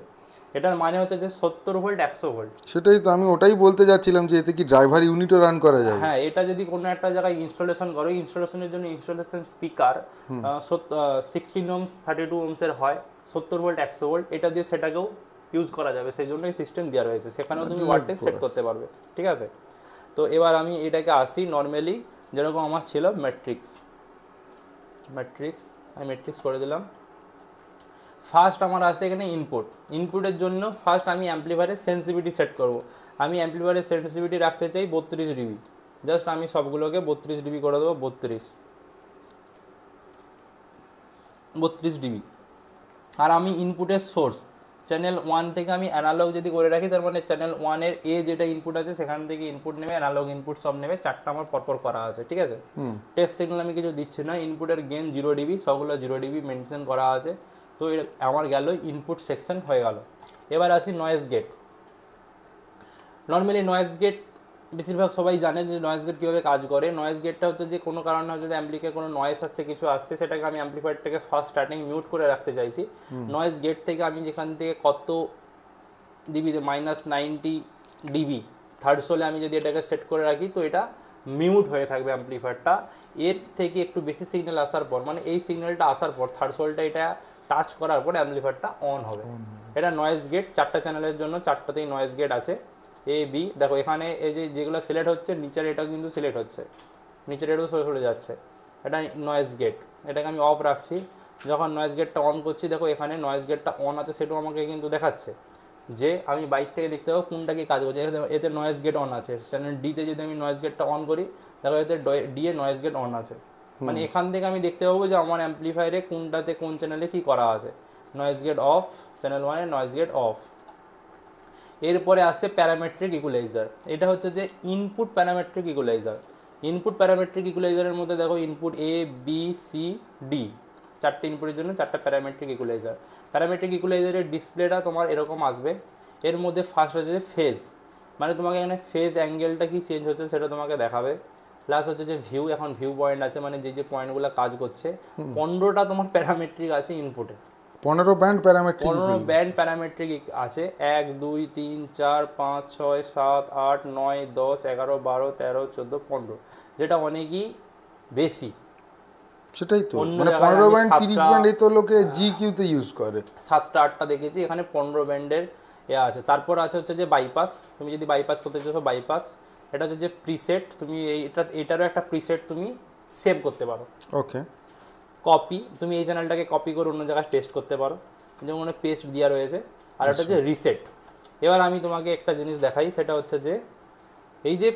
এটার মানে হচ্ছে যে 70 ভোল্ট 100 ভোল্ট। সেটাই তো আমি ওটাই বলতে যাচ্ছিলাম যে এতে কি ড্রাইভার ইউনিটও রান করা যাবে। হ্যাঁ, এটা যদি কোনো একটা জায়গায় ইনস্টলেশন করো, ইনস্টলেশনের জন্য ইনস্টলেশন স্পিকার 16 ওমস 32 ওমসের হয়, 70 ভোল্ট 100 ভোল্ট, এটা দিয়ে সেটাকেও ইউজ করা যাবে, সেই জন্যই সিস্টেম দেওয়া রয়েছে, সেখানেও তুমি ওয়াটেজ সেট করতে পারবে, ঠিক আছে। তো এবার আমি এটাকে আসি নর্মালি যেরকম আমার ছিল ম্যাট্রিক্স, আমি ম্যাট্রিক্স করে দিলাম। ফার্স্ট আমার আছে এখানে ইনপুটের জন্য ফার্স্ট আমি অ্যাম্পলিফায়ারের সেন্সিটিভিটি সেট করব। আমি অ্যাম্পলিফায়ারের সেন্সিটিভিটি রাখতে চাই 32 ডিবি। জাস্ট আমি সবগুলোকে 32 ডিবি করে দেবো, 32 ডিবি। আর আমি ইনপুটের সোর্স চ্যানেল 1 থেকে আমি অ্যানালগ যদি করে রাখি, তার মানে চ্যানেল 1-এর যেটা ইনপুট আছে সেখান থেকে ইনপুট নেবে, অ্যানালগ ইনপুট সব নেবে, 4টা আমার পরপর করা আছে, ঠিক আছে। টেস্ট সিগন্যাল আমি কিছু দিচ্ছি না, ইনপুটের গেন 0 ডিবি, সবগুলো 0 ডিবি মেনশন করা আছে। তো আমার গেল ইনপুট সেকশন হয়ে গেল। এবার আসি noise gate. Normally noise gate বেশিরভাগ সবাই জানে যে নয়েজ গেট কীভাবে কাজ করে। নয়েজ গেটটা হচ্ছে যে কোনো কারণে যদি অ্যাম্পলিকে কোনো নয়েজ আসছে, কিছু আসছে, সেটাকে আমি অ্যাম্পলিফায়ারটাকে ফার্স্ট স্টার্টিং মিউট করে রাখতে চাইছি। নয়েজ গেট থেকে আমি যেখান থেকে কত ডিবিতে -90 ডিবি থার্ডসোলে আমি যদি এটাকে সেট করে রাখি, তো এটা মিউট হয়ে থাকবে অ্যাম্পলিফায়ারটা। এর থেকে একটু বেশি সিগন্যাল আসার পর, মানে এই সিগন্যালটা আসার পর থার্ডসোলটা এটা টাচ করার পর অ্যাম্পলিফায়ারটা অন হবে। এটা নয়েজ গেট, 4টা চ্যানেলের জন্য 4টাতেই নয়েজ গেট আছে, এ বি। দেখো এখানে এই যেগুলো সিলেক্ট হচ্ছে, নিচের এটাও কিন্তু সিলেক্ট হচ্ছে, নিচের এটাও সরে যাচ্ছে, এটা নয়েজ গেট। এটাকে আমি অফ রাখছি। যখন নয়েজ গেটটা অন করছি, দেখো এখানে নয়েজ গেটটা অন আছে, সেটাও আমাকে কিন্তু দেখাচ্ছে যে আমি বাইক থেকে দেখতে পাবো কোনটা কি কাজ করছে। এতে নয়েজ গেট অন আছে। চ্যানেল ডিতে যদি আমি নয়েজ গেটটা অন করি, দেখো এতে ডি এ নয়েজ গেট অন আছে, মানে এখান থেকে আমি দেখতে পাবো যে আমার অ্যাম্পলিফায়ারে কোনটাতে কোন চ্যানেলে কি করা আছে। নয়েজ গেট অফ, চ্যানেল 1-এ নয়েজ গেট অফ। এরপরে আসছে প্যারামেট্রিক ইকুয়ালাইজার। এটা হচ্ছে যে input parametric equaliser. Input parametric ইকুয়ালাইজারের মধ্যে দেখো input A B C D, 4টে ইনপুটের জন্য 4টা প্যারামেট্রিক ইকুয়ালাইজার। প্যারামেট্রিক ইকুয়ালাইজারের ডিসপ্লেটা তোমার এরকম আসবে। এর মধ্যে ফার্স্ট হচ্ছে যে ফেজ, মানে তোমাকে এখানে ফেজ অ্যাঙ্গেলটা কি চেঞ্জ হচ্ছে সেটা তোমাকে দেখাবে। প্লাস হচ্ছে যে ভিউ, এখন ভিউ পয়েন্ট আছে, মানে যে পয়েন্টগুলো কাজ করছে। 15টা তোমার প্যারামেট্রিক আছে ইনপুটে, 15 ব্যান্ড প্যারামেট্রিক, 15 ব্যান্ড প্যারামেট্রিক আছে। 1 2 3 4 5 6 7 8 9 10 11 12 13 14 15, যেটা অনেকই বেশি। সেটাই তো, মানে 15 ব্যান্ড 30 ব্যান্ড এই তো লোকে জি কিউ তে ইউজ করে। 7টা 8টা দেখেছি, এখানে 15 ব্যান্ডের আছে। তারপর আছে হচ্ছে যে বাইপাস। তুমি যদি বাইপাস করতে চাও, বাইপাস এটা হচ্ছে যে প্রিসেট, তুমি এটারও একটা প্রিসেট তুমি সেভ করতে পারো। ওকে। কপি, তুমি এই চ্যানেলটাকে কপি করে অন্য জায়গায় পেস্ট করতে পারো, যেমন পেস্ট দেওয়া রয়েছে। আর এটা হচ্ছে রিসেট। এবার আমি তোমাকে একটা জিনিস দেখাই, সেটা হচ্ছে যে এই যে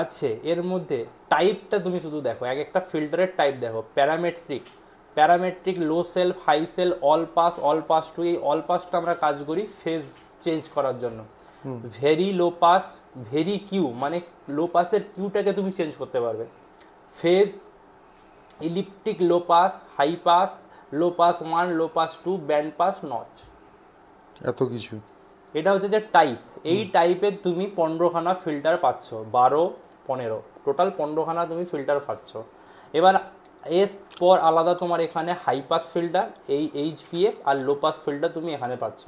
আছে এর মধ্যে টাইপটা তুমি শুধু দেখো, একটা ফিল্টারের টাইপ দেখো। Parametric, low shelf, high shelf, all pass two. এই অল পাসটা আমরা কাজ করি ফেজ চেঞ্জ করার জন্য। Very low pass, very Q, মানে লো পাসের কিউটাকে তুমি চেঞ্জ করতে পারবে। Phase, elliptic low pass, high pass, low pass 1, low pass 2, band pass, notch, এত কিছু। এটা হচ্ছে যে টাইপ। এই টাইপের তুমি 15খানা ফিল্টার পাচ্ছ, 12 15 টোটাল 15খানা তুমি ফিল্টার পাচ্ছ। এবার এর পর আলাদা তোমার এখানে হাই পাস ফিল্টার, এই এইচপিএফ, আর লো পাস ফিল্টার তুমি এখানে পাচ্ছ।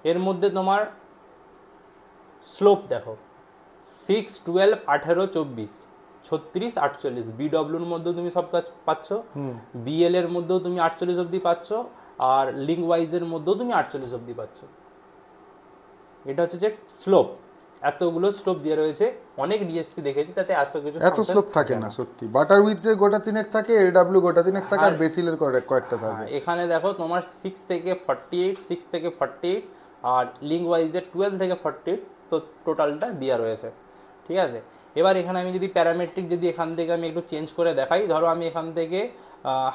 এর মধ্যে তোমার স্লোপ দেখো, 6 12 18 24 36 48। বিডব্লিউর মধ্যেও তুমি সব কাজ পাচ্ছ, বিএল এর মধ্যেও তুমি 48 অবধি পাচ্ছ, আর লিঙ্ক ওয়াইজের মধ্যেও তুমি 48 অবধি পাচ্ছ। এটা হচ্ছে যে স্লোপ, এতগুলো স্লোপ দিয়ে রয়েছে। অনেক ডিএসপি দেখেছি তাতে এত স্লোপ থাকে না সত্যি। বাটার উইথ গোটা তিনেক থাকে, এডব্লিউ গোটা তিনেক থাকে, আর বেসিলের কয়েকটা থাকে। এখানে দেখো তোমার 6 থেকে 48, 6 থেকে 48, আর লিঙ্ক ওয়াইজের 12 থেকে 48, তো টোটালটা দেওয়া রয়েছে, ঠিক আছে। এবার এখানে আমি যদি প্যারামেট্রিক যদি এখান থেকে আমি একটু চেঞ্জ করে দেখাই, ধরো আমি এখান থেকে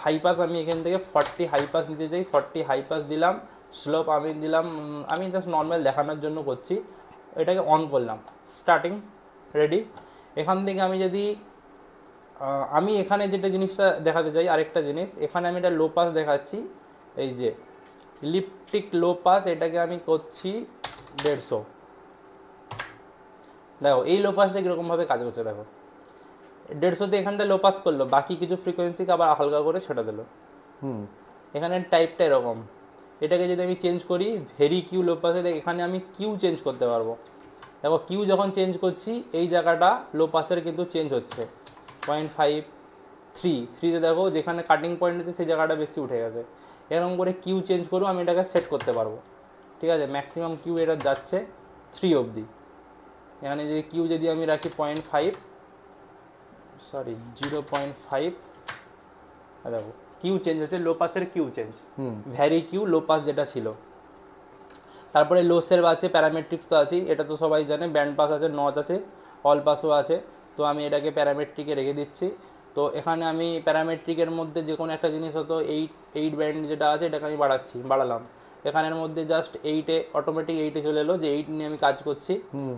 হাই পাস, আমি এখান থেকে 40 হাই পাস নিতে চাই, 40 হাই পাস দিলাম। স্লোপ আমি দিলাম, আমি জাস্ট নর্মাল দেখানোর জন্য করছি। এটাকে অন করলাম, স্টার্টিং রেডি। এখান থেকে আমি যদি আমি এখানে যেটা জিনিসটা দেখাতে চাই, আরেকটা জিনিস, এখানে আমি এটা লো পাস দেখাচ্ছি, এই যে ইলিপ্টিক লো পাস, এটাকে আমি করছি 150। দেখো এই লো পাসটা কীরকমভাবে কাজ করছে, দেখো 150তে এখানটা লো পাস করলো, বাকি কিছু ফ্রিকোয়েন্সিকে আবার হালকা করে ছেড়ে দিল। এখানে টাইপটা এরকম। এটাকে যদি আমি চেঞ্জ করি ভেরি কিউ লো পাসে, এখানে আমি কিউ চেঞ্জ করতে পারবো। দেখো কিউ যখন চেঞ্জ করছি, এই জায়গাটা লো পাসের কিন্তু চেঞ্জ হচ্ছে 0.5 3তে দেখো যেখানে কাটিং পয়েন্ট আছে সেই জায়গাটা বেশি উঠে গেছে। এরকম করে কিউ চেঞ্জ করবো, আমি এটাকে সেট করতে পারবো, ঠিক আছে। ম্যাক্সিমাম কিউ এটা যাচ্ছে 3 অবধি। এখানে যদি কিউ যদি আমি রাখি 0.5, দেখো কিউ চেঞ্জ হচ্ছে, লো পাসের Q change, vary Q low pass যেটা ছিল। তারপরে লো সেলফ আছে, প্যারামেট্রিক তো আছেই, এটা তো সবাই জানে, ব্যান্ড পাস আছে, নচ আছে, অল পাসও আছে। তো আমি এটাকে প্যারামেট্রিকে রেখে দিচ্ছি। তো এখানে আমি প্যারামেট্রিকের মধ্যে যে কোনো একটা জিনিস হতো, এইট ব্যান্ড যেটা আছে এটাকে আমি বাড়ালাম। এখানের মধ্যে জাস্ট 8-এ অটোমেটিক 8-এ চলে এলো, যে 8 নিয়ে আমি কাজ করছি।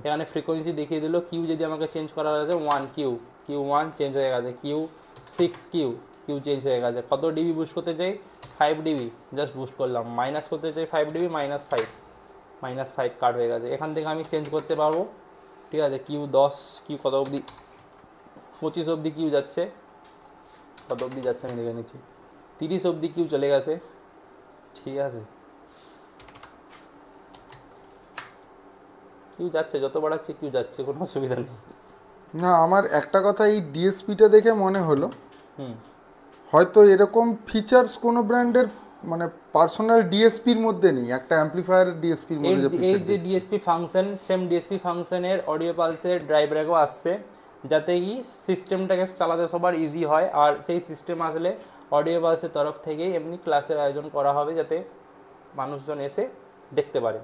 এখানে ফ্রিকোয়েন্সি দেখিয়ে দিল, কিউ যদি আমাকে চেঞ্জ করা আছে 1 কিউ, কিউ 1 চেঞ্জ হয়ে গেছে, কিউ 6 কিউ, কিউ চেঞ্জ হয়ে গেছে। কত ডিবি বুস্ট করতে চাই? 5 ডিবি, জাস্ট বুস্ট করলাম। মাইনাস করতে চাই 5 ডিবি, -5 কাট হয়ে গেছে। এখান থেকে আমি চেঞ্জ করতে পারবো, ঠিক আছে। কিউ 10, কিউ কত অবধি, 25 অবধি কিউ যাচ্ছে, কত অবধি যাচ্ছে আমি দেখে নিচ্ছি, 30 অবধি কিউ চলে গেছে, ঠিক আছে। কিউ যাচ্ছে, যত বাড়াচ্ছে কিউ যাচ্ছে, কোনো অসুবিধা নেই। না, আমার একটা কথা এই ডিএসপিটা দেখে মনে হলো হয়তো এরকম ফিচার্স কোনো ব্র্যান্ডের মানে পার্সোনাল ডিএসপির মধ্যে নেই, একটা অ্যাম্পলিফায়ার ডিএসপির মধ্যে এই যে ডিএসপি ফাংশন, সেম ডিএসপি ফাংশনের অডিও পালসের ড্রাইভ র্যাকও আসছে, যাতে কি সিস্টেমটাকে চালাতে সবার ইজি হয়। আর সেই সিস্টেম আসলে অডিও পালসের তরফ থেকেই এমনি ক্লাসের আয়োজন করা হবে, যাতে মানুষজন এসে দেখতে পারে।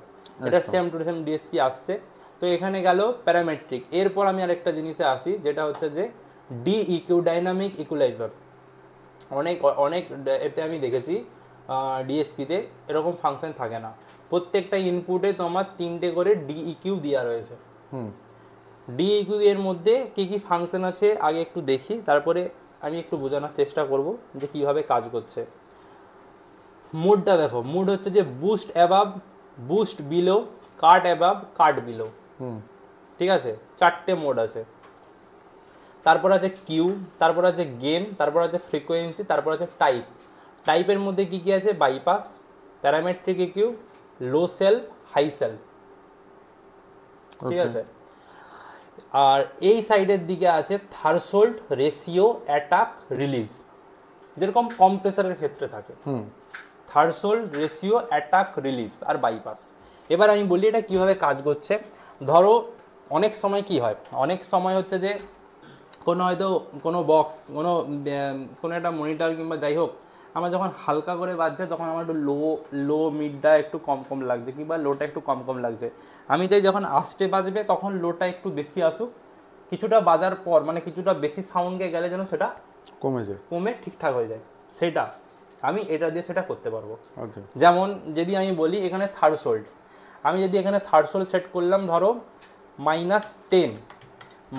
এটা সেম টু সেম ডিএসপি আসছে। তো এখানে গেল প্যারামেট্রিক। এরপর আমি আরেকটা জিনিসে আসি, যেটা হচ্ছে যে ডিইকিউ, ডাইনামিক ইকুয়ালাইজার। অনেক এতে আমি দেখেছি ডিএসপিতে এরকম ফাংশন থাকে না, প্রত্যেকটা ইনপুটে তোমার 3টে করে ডিইকিউ দেওয়া রয়েছে। ডিইকিউ এর মধ্যে কি কি ফাংশন আছে আগে একটু দেখি, তারপরে আমি একটু বোঝানোর চেষ্টা করব যে কিভাবে কাজ করছে। মুডটা দেখো, মুড হচ্ছে যে বুস্ট অ্যাবাভ, বুস্ট বিলো, কাট অ্যাবাভ, কাট বিলো, ঠিক আছে। 4টে মোড আছে। তারপর আছে কিউ, তারপর আছে গেন, তারপর আছে ফ্রিকোয়েন্সি, তারপর আছে টাইপ। টাইপের মধ্যে কি কি আছে? Bypass, parametric EQ, low shelf, high shelf, ঠিক আছে। আর এই সাইডের দিকে আছে থার্সোল্ড, রেশিও, অ্যাটাক, রিলিজ, যেরকম কম্প্রেসারের ক্ষেত্রে থাকে। থার্সোল্ড, রেশিও, অ্যাটাক, রিলিজ আর বাইপাস। এবার আমি বলি এটা কিভাবে কাজ করছে। ধরো অনেক সময় কি হয়, অনেক সময় হচ্ছে যে কোনো হয়তো কোনো বক্স, কোনো একটা মনিটর কিংবা যাই হোক, আমার যখন হালকা করে বাজছে তখন আমার একটু লো মিডটা একটু কম লাগছে, কিংবা লোটা একটু কম লাগছে। আমি চাই যখন আস্তে বাজবে তখন লোটা একটু বেশি আসুক, কিছুটা বাজার পর মানে কিছুটা বেশি সাউন্ডে গেলে যেন সেটা কমে ঠিকঠাক হয়ে যায়, সেটা আমি এটা দিয়ে সেটা করতে পারবো। যেমন যদি আমি বলি এখানে থার্সোল্ড, আমি যদি এখানে থার্সোল্ড সেট করলাম ধরো -10,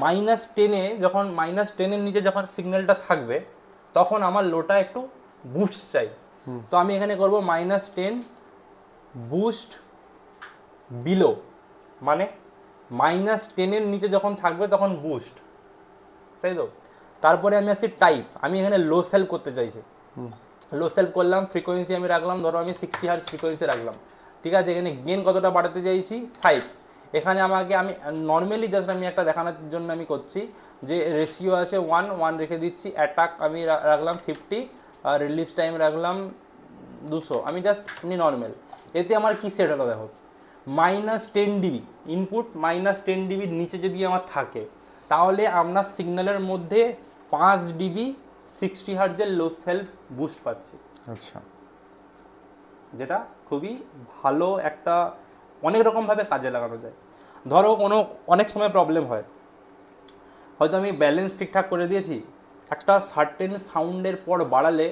-10-এ যখন -10-এর নিচে যখন সিগন্যালটা থাকবে তখন আমার লোটা একটু বুস্ট চাই। তো আমি এখানে করব -10 বুস্ট বিলো, মানে -10-এর নিচে যখন থাকবে তখন বুস্ট, তাই তো। তারপরে আমি আসি টাইপ, আমি এখানে লো সেল করতে চাইছি, লো সেল করলাম, ফ্রিকোয়েন্সি আমি রাখলাম, ধরো আমি 60 হার্জ ফ্রিকোয়েন্সি রাখলাম, ঠিক আছে। এখানে গেন কতটা বাড়াতে চাইছি? 5। এখানে আমি নর্মালি জাস্ট আমি একটা দেখানোর জন্য আমি করছি যে রেশিও আছে 1 রেখে দিচ্ছি, অ্যাটাক আমি রাখলাম 50, আর রিলিজ টাইম রাখলাম 200, আমি জাস্ট এমনি নর্মাল। এতে আমার কি সেট হলো দেখো, -10 ডিবি ইনপুট, -10 ডিবির নিচে যদি আমার থাকে তাহলে আমরা সিগন্যালের মধ্যে 5 ডিবি 60 হার্জের লো সেলফ বুস্ট পাচ্ছি। আচ্ছা, যেটা খুবই ভালো একটা, অনেক রকমভাবে কাজে লাগানো যায়। ধরো অনেক সময় প্রবলেম হয়, হয়তো আমি ব্যালেন্স ঠিকঠাক করে দিয়েছি, একটা সার্টেন সাউন্ডের পর বাড়ালে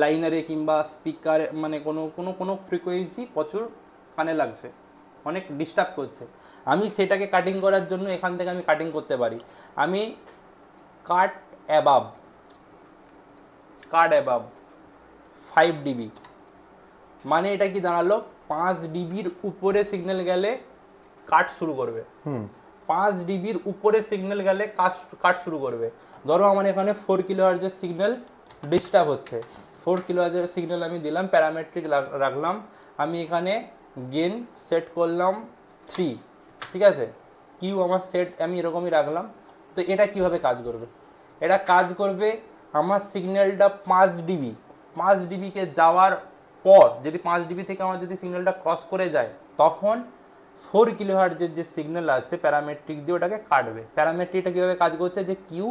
লাইনারে কিংবা স্পিকারে মানে কোনো ফ্রিকোয়েন্সি প্রচুর কানে লাগছে, অনেক ডিস্টার্ব করছে। আমি সেটাকে কাটিং করার জন্য এখান থেকে আমি কাটিং করতে পারি। আমি কাট অ্যাবাভ 5 ডিবি, মানে এটা কি দাঁড়ালো 5 ডিবির উপরে সিগন্যাল গেলে কাট শুরু করবে, 5 ডিবির উপরে সিগন্যাল গেলে কাট শুরু করবে। ধরো আমার এখানে 4 কিলোহার্জের সিগন্যাল ডিস্টার্ব হচ্ছে, 4 কিলোহার্জের সিগন্যাল আমি দিলাম, প্যারামেট্রিক রাখলাম, আমি এখানে গেন সেট করলাম 3, ঠিক আছে। কিউ আমার সেট আমি এরকমই রাখলাম। তো এটা কিভাবে কাজ করবে? এটা কাজ করবে আমার সিগন্যালটা 5 ডিবিকে যাওয়ার পর, যদি 5 ডিবি থেকে আমার যদি সিগন্যালটা ক্রস করে যায় তখন 4 কিলোহার্জের যে সিগন্যাল আছে প্যারামেট্রিক দিয়ে ওটাকে কাটবে। প্যারামেট্রিকটা কীভাবে কাজ করছে, যে কিউ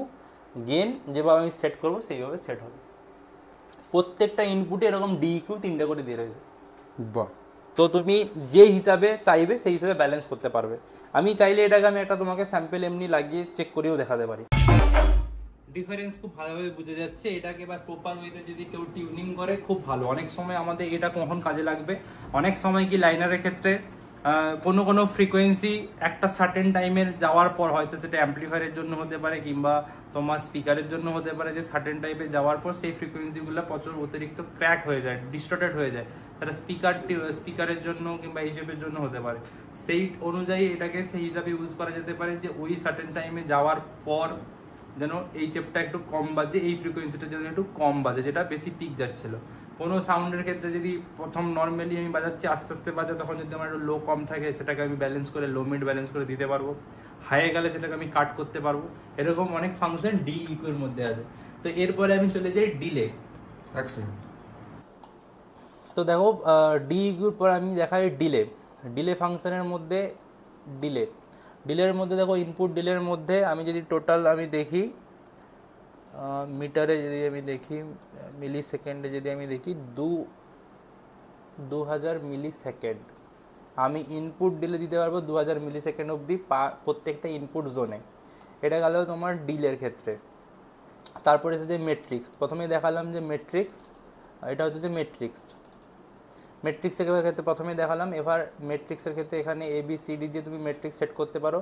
গেন যেভাবে আমি সেট করবো সেইভাবে সেট হবে। প্রত্যেকটা ইনপুটে এরকম ডিইকিউ 3টে করে দিয়ে রয়েছে। বাহ, তো তুমি যে হিসাবে চাইবে সেই হিসাবে ব্যালেন্স করতে পারবে। আমি চাইলে এটাকে আমি একটা তোমাকে স্যাম্পল এমনি লাগিয়ে চেক করেও দেখাতে পারি। ডিফারেন্স খুব ভালোভাবে বুঝে যাচ্ছে। এটাকে এবার প্রপার ওয়েতে যদি কেউ টিউনিং করে খুব ভালো। অনেক সময় আমাদের এটা কখন কাজে লাগবে, অনেক সময় কি লাইনারের ক্ষেত্রে কোনো ফ্রিকোয়েন্সি একটা সার্টেন টাইমের যাওয়ার পর, হয়তো সেটা অ্যাম্পলিফায়ারের জন্য হতে পারে কিংবা তোমার স্পিকারের জন্য হতে পারে, যে সার্টেন টাইপে যাওয়ার পর সেই ফ্রিকোয়েন্সিগুলো প্রচুর অতিরিক্ত ক্র্যাক হয়ে যায়, ডিস্টর্টেড হয়ে যায়। তারা স্পিকারের জন্য কিংবা হিসেবের জন্য হতে পারে। সেই অনুযায়ী এটাকে সেই হিসাবে ইউজ করা যেতে পারে যে ওই সার্টেন টাইমে যাওয়ার পর যেন এই চেপটা একটু কম বাজে, এই ফ্রিকোয়েন্সিটা যেন একটু কম বাজে, যেটা বেশি পিক যাচ্ছিল। কোনো সাউন্ডের ক্ষেত্রে যদি প্রথম নর্মালি আমি বাজাচ্ছি, আস্তে আস্তে বাজে, তখন যদি আমার একটু লো কম থাকে সেটাকে আমি ব্যালেন্স করে লো মিড ব্যালেন্স করে দিতে পারবো। হাইয়ে গেলে সেটাকে আমি কাট করতে পারবো। এরকম অনেক ফাংশন ডি ইকুয়ের মধ্যে আছে। তো এরপরে আমি চলে যাই ডিলে। তো দেখো ডি ইকুর পর আমি দেখাই ডিলে ফাংশনের মধ্যে ডিলের মধ্যে দেখো ইনপুট ডিলের মধ্যে আমি যদি টোটাল আমি দেখি মিটারে যদি আমি দেখি মিলি সেকেন্ডে যদি আমি দেখি 2000 মিলি সেকেন্ড আমি ইনপুট ডিলে দিতে পারবো 2000 মিলি সেকেন্ড অবধি প্রত্যেকটা ইনপুট জোনে। এটা গেল তোমার ডিলের ক্ষেত্রে। তারপরে এসে যে মেট্রিক্স, প্রথমে দেখালাম যে মেট্রিক্স, এটা হচ্ছে যে মেট্রিক্সের ক্ষেত্রে প্রথমে দেখালাম। এবার মেট্রিক্সের ক্ষেত্রে এখানে ABCD দিয়ে তুমি মেট্রিক্স সেট করতে পারো।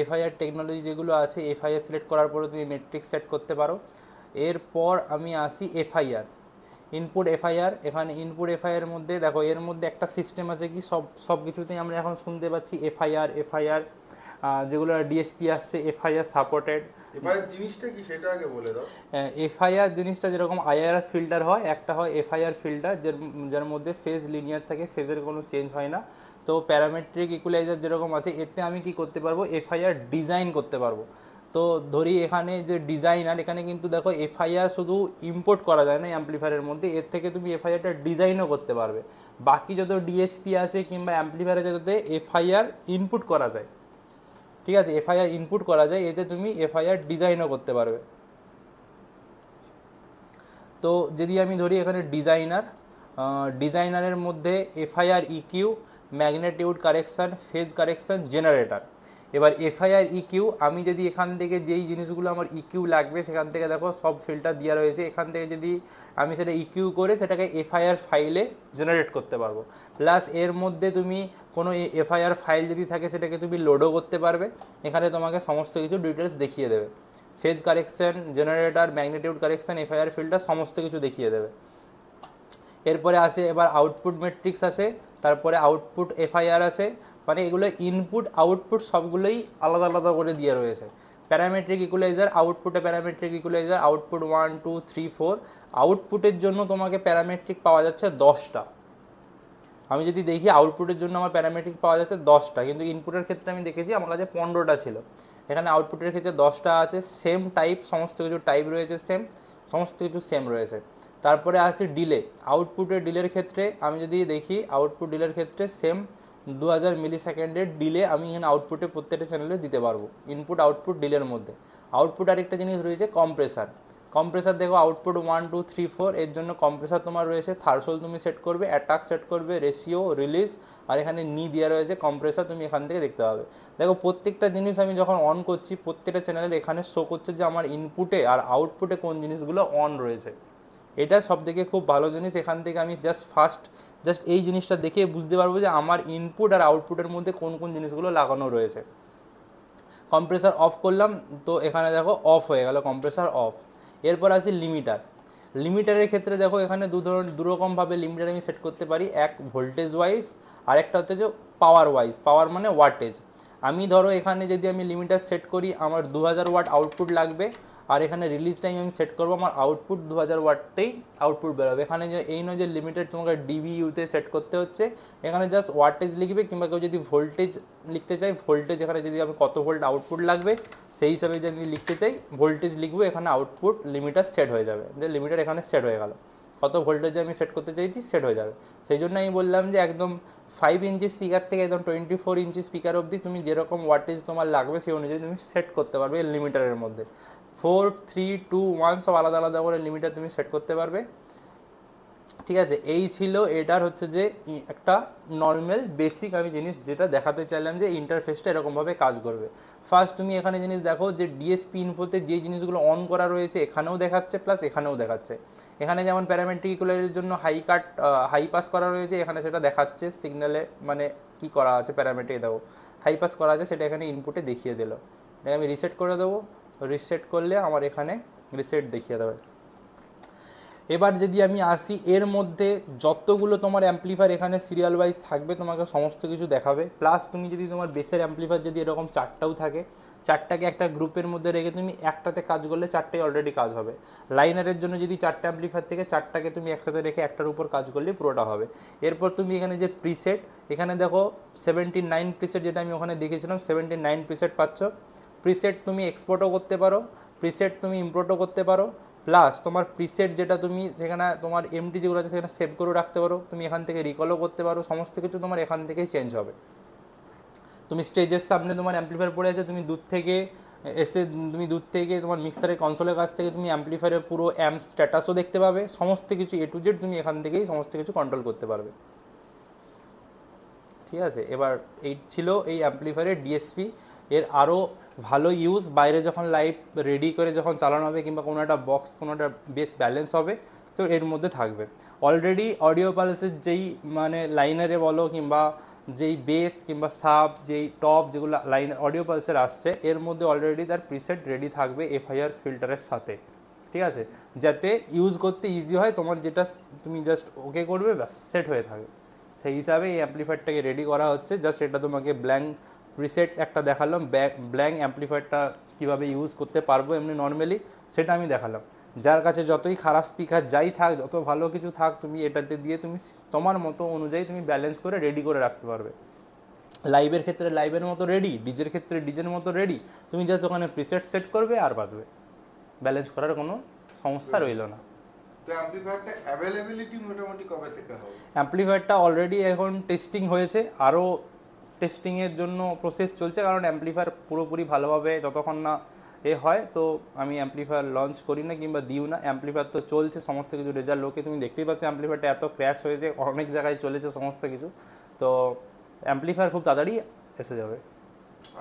FIR টেকনোলজি যেগুলো আছে FIR সিলেক্ট করার পরে তুমি মেট্রিক্স সেট করতে পারো। এরপর আমি আসি FIR, ইনপুট FIR। এখানে ইনপুট FIR এর মধ্যে দেখো এর মধ্যে একটা সিস্টেম আছে কি সব কিছুতেই আমরা এখন শুনতে পাচ্ছি FIR যেগুলো DSP আসছে FIR সাপোর্টেড। জিনিসটা কি সেটা আগে বলে দাও। FIR জিনিসটা যেরকম IR ফিল্টার হয়, একটা হয় FIR ফিল্টার যার মধ্যে ফেজ লিনিয়ার থাকে, ফেজের কোনো চেঞ্জ হয় না। তো প্যারামেট্রিক ইকুয়ালাইজার যেরকম আছে, এতে আমি কি করতে পারবো, FIR ডিজাইন করতে পারবো। তো ধরি এখানে যে ডিজাইনার, এখানে কিন্তু দেখো FIR শুধু ইম্পোর্ট করা যায় না অ্যাম্পলিফায়ারের মধ্যে, এর থেকে তুমি FIRটা ডিজাইনও করতে পারবে। বাকি যত DSP আছে কিংবা অ্যাম্পলিফায়ারে যাতে FIR ইনপুট করা যায়, ঠিক আছে, FIR ইনপুট করা যায়, এতে তুমি FIR ডিজাইনও করতে পারবে। তো যদি আমি ধরি এখানে ডিজাইনারের মধ্যে FIR EQ, magnitude correction, phase correction, generator. এবার FIR EQ আমি যদি এখান থেকে যেই জিনিসগুলো আমার EQ লাগবে সেখান থেকে দেখো সব ফিল্টার দেওয়া রয়েছে, এখান থেকে যদি আমি সেটা EQ করে সেটাকে FIR ফাইলে জেনারেট করতে পারবো। প্লাস এর মধ্যে তুমি কোনো FIR ফাইল যদি থাকে সেটাকে তুমি লোডও করতে পারবে। এখানে তোমাকে সমস্ত কিছু ডিটেলস দেখিয়ে দেবে, phase correction, generator, magnitude correction, FIR filter সমস্ত কিছু দেখিয়ে দেবে। এরপরে আসে এবার আউটপুট ম্যাট্রিক্স আছে, তারপরে আউটপুট FIR আছে, মানে এগুলো ইনপুট আউটপুট সবগুলোই আলাদা আলাদা করে দিয়ে রয়েছে। প্যারামেট্রিক ইকুয়ালাইজার, আউটপুটে প্যারামেট্রিক ইকুয়ালাইজার, আউটপুট 1 2 3 4। আউটপুটের জন্য তোমাকে প্যারামেট্রিক পাওয়া যাচ্ছে 10টা। আমি যদি দেখি আউটপুটের জন্য আমার প্যারামেট্রিক পাওয়া যাচ্ছে 10টা, কিন্তু ইনপুটের ক্ষেত্রে আমি দেখেছি আমার কাছে 15টা ছিল। এখানে আউটপুটের ক্ষেত্রে 10টা আছে, সেম টাইপ, সমস্ত কিছু টাইপ রয়েছে সেম, সমস্ত কিছু সেম রয়েছে। তারপরে আসি ডিলে, আউটপুটের ডিলের ক্ষেত্রে আমি যদি দেখি আউটপুট ডিলের ক্ষেত্রে সেম 2000 মিলি সেকেন্ডের ডিলে আমি এখানে আউটপুটে প্রত্যেকটা চ্যানেলে দিতে পারবো, ইনপুট আউটপুট ডিলের মধ্যে। আউটপুট আরেকটা জিনিস রয়েছে কম্প্রেসার দেখো আউটপুট 1 2 3 4, এর জন্য কম্প্রেসার তোমার রয়েছে, থার্সোল তুমি সেট করবে, অ্যাটাক সেট করবে, রেশিও, রিলিজ, আর এখানে দেওয়া রয়েছে কম্প্রেসার, তুমি এখান থেকে দেখতে পাবে। দেখো প্রত্যেকটা জিনিস আমি যখন অন করছি প্রত্যেকটা চ্যানেলে এখানে শো করছে যে আমার ইনপুটে আর আউটপুটে কোন জিনিসগুলো অন রয়েছে। এটা সব থেকে খুব ভালো জিনিস। এখান থেকে আমি জাস্ট এই জিনিসটা দেখে বুঝতে পারবো যে আমার ইনপুট আর আউটপুটের মধ্যে কোন কোন জিনিসগুলো লাগানো রয়েছে। কম্প্রেসার অফ করলাম, তো এখানে দেখো অফ হয়ে গেল, কম্প্রেসার অফ। এরপর আসি লিমিটারের ক্ষেত্রে দেখো এখানে দুরকমভাবে লিমিটার আমি সেট করতে পারি, এক ভোল্টেজ ওয়াইজ আর একটা হচ্ছে যে পাওয়ার ওয়াইজ, পাওয়ার মানে ওয়াটেজ। আমি ধরো এখানে যদি আমি লিমিটার সেট করি আমার 2000 ওয়াট আউটপুট লাগবে, আর এখানে রিলিজ টাইম আমি সেট করবো আমার আউটপুট 2000 ওয়াটতেই আউটপুট বেরোবে। এখানে যে এই নয় যে লিমিটেড তোমাকে ডিবিইউতে সেট করতে হচ্ছে, এখানে জাস্ট ওয়াটেজ লিখবে, কিংবা কেউ যদি ভোল্টেজ লিখতে চাই ভোল্টেজ, এখানে যদি আমি কত ভোল্ট আউটপুট লাগবে সেই হিসাবে যদি আমি লিখতে চাই ভোল্টেজ লিখবো, এখানে আউটপুট লিমিটার সেট হয়ে যাবে, যে লিমিটার এখানে সেট হয়ে গেল, কত ভোল্টেজে আমি সেট করতে চাইছি সেট হয়ে যাবে। সেই জন্য আমি বললাম যে একদম 5 ইঞ্চি স্পিকার থেকে একদম 24 ইঞ্চি স্পিকার অবধি তুমি যেরকম ওয়াটেজ তোমার লাগবে সেই অনুযায়ী তুমি সেট করতে পারবে লিমিটারের মধ্যে। 4 3 2 1 সব আলাদা আলাদা করে লিমিটার তুমি সেট করতে পারবে। ঠিক আছে, এই ছিল এটার হচ্ছে যে একটা নর্মাল বেসিক আমি জিনিস যেটা দেখাতে চাইলাম যে ইন্টারফেসটা এরকমভাবে কাজ করবে। ফার্স্ট তুমি এখানে জিনিস দেখো যে ডিএসপি ইনফোতে যে জিনিসগুলো অন করা রয়েছে এখানেও দেখাচ্ছে প্লাস এখানেও দেখাচ্ছে। এখানে যেমন প্যারামেট্রিক ইকুয়ালাইজের জন্য হাই পাস করা রয়েছে, এখানে সেটা দেখাচ্ছে সিগন্যালে মানে কি করা আছে প্যারামেট্রিক দেখো হাই পাস করা আছে, সেটা এখানে ইনপুটে দেখিয়ে দিল। এটাকে আমি রিসেট করে দেবো, রিসেট করলে আমার এখানে রিসেট দেখিয়ে দেবে। এবার যদি আমি আসি এর মধ্যে যতগুলো তোমার অ্যাম্পলিফায়ার এখানে সিরিয়াল ওয়াইজ থাকবে তোমাকে সমস্ত কিছু দেখাবে। প্লাস তুমি যদি তোমার বেসের অ্যাম্পলিফায়ার যদি এরকম 4টাও থাকে, 4টাকে একটা গ্রুপের মধ্যে রেখে তুমি একটাতে কাজ করলে 4টাই অলরেডি কাজ হবে। লাইনারের জন্য যদি 4টা অ্যাম্পলিফায়ার থেকে 4টাকে তুমি একসাথে রেখে একটার উপর কাজ করলে পুরোটা হবে। এরপর তুমি এখানে যে প্রিসেট, এখানে দেখো 79 প্রিসেট যেটা আমি ওখানে দেখেছিলাম 79 প্রিসেট পাচ্ছ। প্রিসেট তুমি এক্সপোর্টও করতে পারো, প্রিসেট তুমি ইম্পোর্টও করতে পারো, প্লাস তোমার প্রিসেট যেটা তুমি সেখানে তোমার এমটি যেগুলো আছে সেখানে সেভ করে রাখতে পারো, তুমি এখান থেকে রিকলও করতে পারো, সমস্ত কিছু তোমার এখান থেকেই চেঞ্জ হবে। তুমি স্টেজের সামনে তোমার অ্যাম্পলিফায়ার পড়ে আছে, তুমি দূর থেকে তোমার মিক্সারের কনসোলের কাছ থেকে তুমি অ্যাম্পলিফায়ারের পুরো অ্যাম্প স্ট্যাটাসও দেখতে পাবে, সমস্ত কিছু এ টু জেড তুমি এখান থেকেই সমস্ত কিছু কন্ট্রোল করতে পারবে। ঠিক আছে, এবার এই ছিল এই অ্যাম্পলিফায়ারের ডিএসপি। এর আরও ভালো ইউজ বাইরে যখন লাইভ রেডি করে যখন চালানো হবে কিংবা কোনো একটা বক্স কোনো একটা বেস ব্যালেন্স হবে তো এর মধ্যে থাকবে। অলরেডি অডিও পালসের যেই মানে লাইনারে বলো কিংবা যেই বেস কিংবা সাব যেই টপ যেগুলো লাইন অডিও পালসের আসছে এর মধ্যে অলরেডি তার প্রিসেট রেডি থাকবে এফআইআর ফিল্টারের সাথে। ঠিক আছে, যাতে ইউজ করতে ইজি হয়, তোমার যেটা তুমি জাস্ট ওকে করবে ব্যাস সেট হয়ে থাকে। সেই হিসাবে এই অ্যাম্পলিফায়ারটাকে রেডি করা হচ্ছে। জাস্ট এটা তোমাকে ব্ল্যাঙ্ক প্রিসেট একটা দেখালাম, ব্ল্যাঙ্ক অ্যাম্পলিফায়ারটা কীভাবে ইউজ করতে পারবো এমনি নর্মালি সেটা আমি দেখালাম। যার কাছে যতই খারাপ স্পিকার যাই থাক, যত ভালো কিছু থাক, তুমি এটাতে দিয়ে তুমি তোমার মতো অনুযায়ী তুমি ব্যালেন্স করে রেডি করে রাখতে পারবে। লাইভের ক্ষেত্রে লাইভের মতো রেডি, ডিজের ক্ষেত্রে ডিজের মতো রেডি, তুমি জাস্ট ওখানে প্রিসেট সেট করবে আর বাজবে, ব্যালেন্স করার কোনো সমস্যা রইল না। তো অ্যাম্পলিফায়ারটা অ্যাভেলেবিলিটি মোটামুটি কবে থেকে হবে? অ্যাম্পলিফায়ারটা অলরেডি এখন টেস্টিং হয়েছে, আরও টেস্টিংয়ের জন্য প্রসেস চলছে, কারণ অ্যাম্পলিফায়ার পুরোপুরি ভালোভাবে যতক্ষণ না হয় তো আমি অ্যাম্পলিফায়ার লঞ্চ করি না কিংবা দিও না। অ্যাম্পলিফায়ার তো চলছে, সমস্ত কিছু রেজাল্ট লোকে তুমি দেখতেই পাচ্ছ, অ্যাম্পলিফায়ারটা এত ক্র্যাশ হয়েছে, অনেক জায়গায় চলেছে সমস্ত কিছু, তো অ্যাম্পলিফায়ার খুব তাড়াতাড়ি এসে যাবে।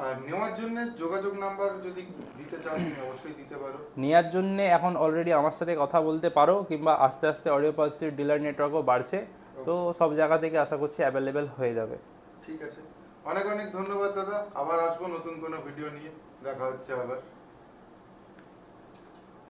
আর নেওয়ার জন্য যোগাযোগ নাম্বার যদি দিতে চাও তুমি অবশ্যই দিতে পারো। নেওয়ার জন্য এখন অলরেডি আমার সাথে কথা বলতে পারো কিংবা আস্তে আস্তে অডিও পালসের ডিলার নেটওয়ার্কও বাড়ছে, তো সব জায়গা থেকে আশা করছি অ্যাভেলেবেল হয়ে যাবে। ঠিক আছে, অনেক অনেক ধন্যবাদ দাদা, আবার আসবো নতুন কোনো ভিডিও নিয়ে, দেখা হচ্ছে আবার।